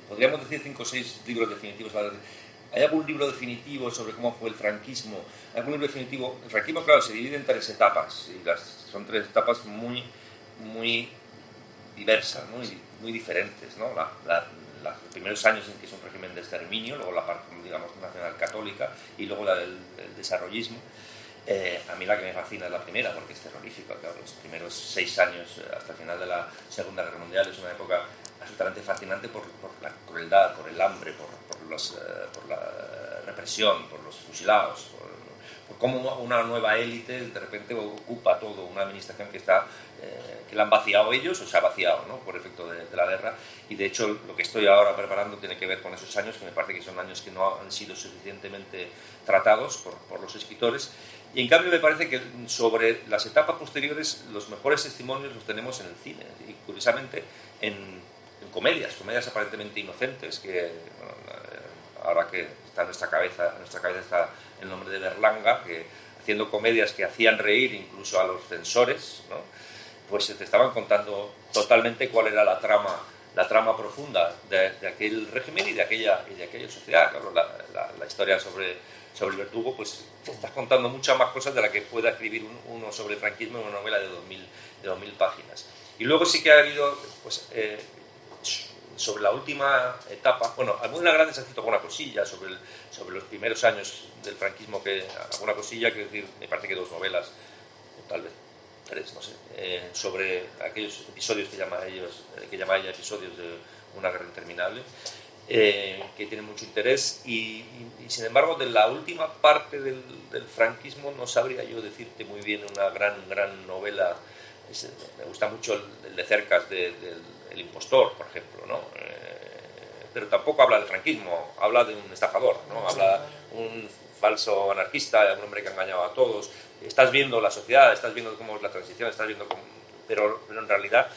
Podríamos decir 5 o 6 libros definitivos. ¿Hay algún libro definitivo sobre cómo fue el franquismo? ¿Algún libro definitivo? El franquismo, claro, se divide en 3 etapas. Y son 3 etapas muy, muy diversas, muy diferentes, ¿no? Los primeros años en que es un régimen de exterminio, luego la parte, digamos, nacional católica, y luego el desarrollismo. A mí la que me fascina es la primera, porque es terrorífica. Claro, los primeros 6 años, hasta el final de la Segunda Guerra Mundial, es una época absolutamente fascinante por la crueldad, por el hambre, por la represión, por los fusilados, por cómo una nueva élite de repente ocupa todo, una administración que la han vaciado ellos, o se ha vaciado, ¿no? Por efecto de la guerra. Y de hecho lo que estoy ahora preparando tiene que ver con esos años, que me parece que son años que no han sido suficientemente tratados por los escritores. Y en cambio me parece que sobre las etapas posteriores los mejores testimonios los tenemos en el cine, y curiosamente en comedias aparentemente inocentes, que bueno, ahora que está en nuestra cabeza está el nombre de Berlanga, que haciendo comedias que hacían reír incluso a los censores, ¿no? Pues te estaban contando totalmente cuál era la trama profunda de aquel régimen y de aquella sociedad. Claro, la historia sobre el Verdugo, pues te estás contando muchas más cosas de las que pueda escribir uno sobre el franquismo en una novela de 2000 páginas. Y luego sí que ha habido, pues, sobre la última etapa, bueno, algunas grandes ha escrito alguna cosilla sobre los primeros años del franquismo, alguna cosilla, quiero decir, me parece que 2 novelas, o tal vez 3, no sé, sobre aquellos episodios que llama ella episodios de una guerra interminable, que tienen mucho interés y sin embargo de la última parte del franquismo no sabría yo decirte muy bien una gran novela. Me gusta mucho el de Cercas, El impostor, por ejemplo, ¿no? Pero tampoco habla del franquismo, habla de un estafador, ¿no? Habla de un falso anarquista, un hombre que ha engañado a todos. Estás viendo la sociedad, estás viendo cómo es la transición, estás viendo cómo... Pero en realidad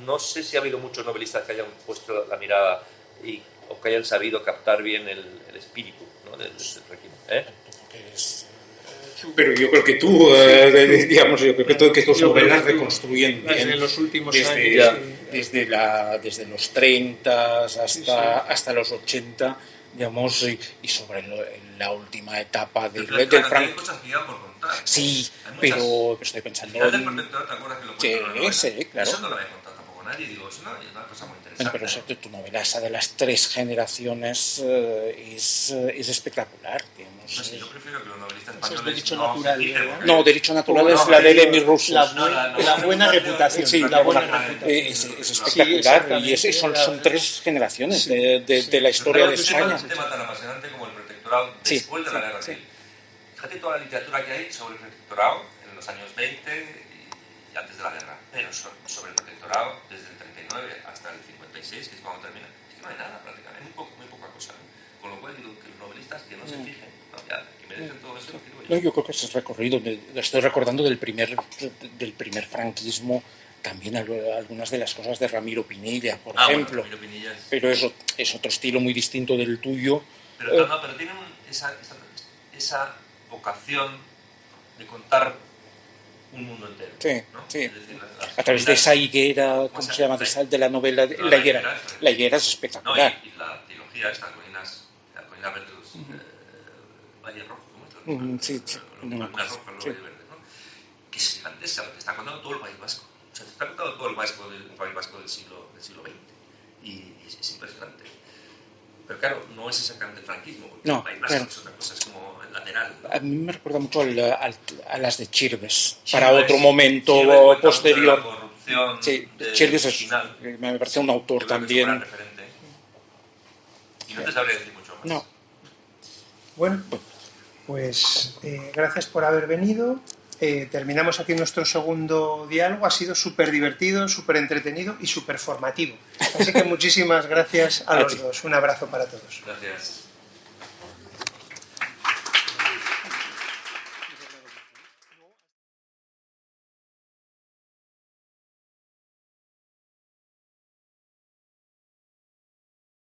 no sé si ha habido muchos novelistas que hayan puesto la mirada o que hayan sabido captar bien el espíritu, ¿no? del franquismo. Pero yo creo que tú, digamos, que tus novelas reconstruyen bien en los últimos años, desde los 30 hasta los 80, digamos, y sobre la última etapa del franquismo. Hay cosas que ya por contar. Sí, pero estoy pensando... El protectorado, ¿te acuerdas que lo cuento? Sí, claro. Eso no lo había contado tampoco nadie, digo, es una cosa muy interesante. Bueno, pero tu novela, esa de las 3 generaciones, es espectacular, digamos. No sé, yo prefiero que los novelistas españoles... Eso es Derecho Natural, No, Derecho Natural es la de Lenin Russo. La buena reputación. Sí, la buena reputación. Es espectacular, y son 3 generaciones de la historia de España. Es un tema tan apasionante como el protectorado después de la guerra civil. Fíjate toda la literatura que hay sobre el protectorado en los años 20 y antes de la guerra, pero sobre el protectorado desde el 39 hasta el 56, que es cuando termina, es que no hay nada prácticamente, muy poca cosa, ¿no? Con lo cual digo que los novelistas que no se fijen, ¿no? Ya, que me dejen todo eso, lo quiero yo. No, yo creo que ese recorrido, estoy recordando del primer franquismo, también algunas de las cosas de Ramiro Pinilla, por ejemplo. Bueno, Ramiro Pinilla pero eso es otro estilo muy distinto del tuyo. Pero tiene esa vocación de contar un mundo entero. Sí, ¿no? sí. Es decir, A través de esa higuera, ¿cómo se llama? De la novela, La higuera. La higuera es espectacular. No, y la trilogía, estas colinas verdes, Valle Rojo, ¿cómo es? Sí, Colinas Rojas, Valle Verde, ¿no? Que es gigantesca, lo que está contando todo el País Vasco. O sea, se está contando todo el País Vasco del siglo XX. Y es impresionante. Pero claro, no es exactamente el franquismo, porque No, el País Vasco es otra cosa, es como lateral. A mí me recuerda mucho a las de Chirves, para otro momento posterior. La corrupción Sí, Chirves final, me parece un autor también. Es un gran referente. Y no te sabría decir mucho más. No. Bueno, pues gracias por haber venido. Terminamos aquí nuestro segundo diálogo. Ha sido súper divertido, súper entretenido y súper formativo. Así que muchísimas gracias a los dos. Un abrazo para todos. Gracias.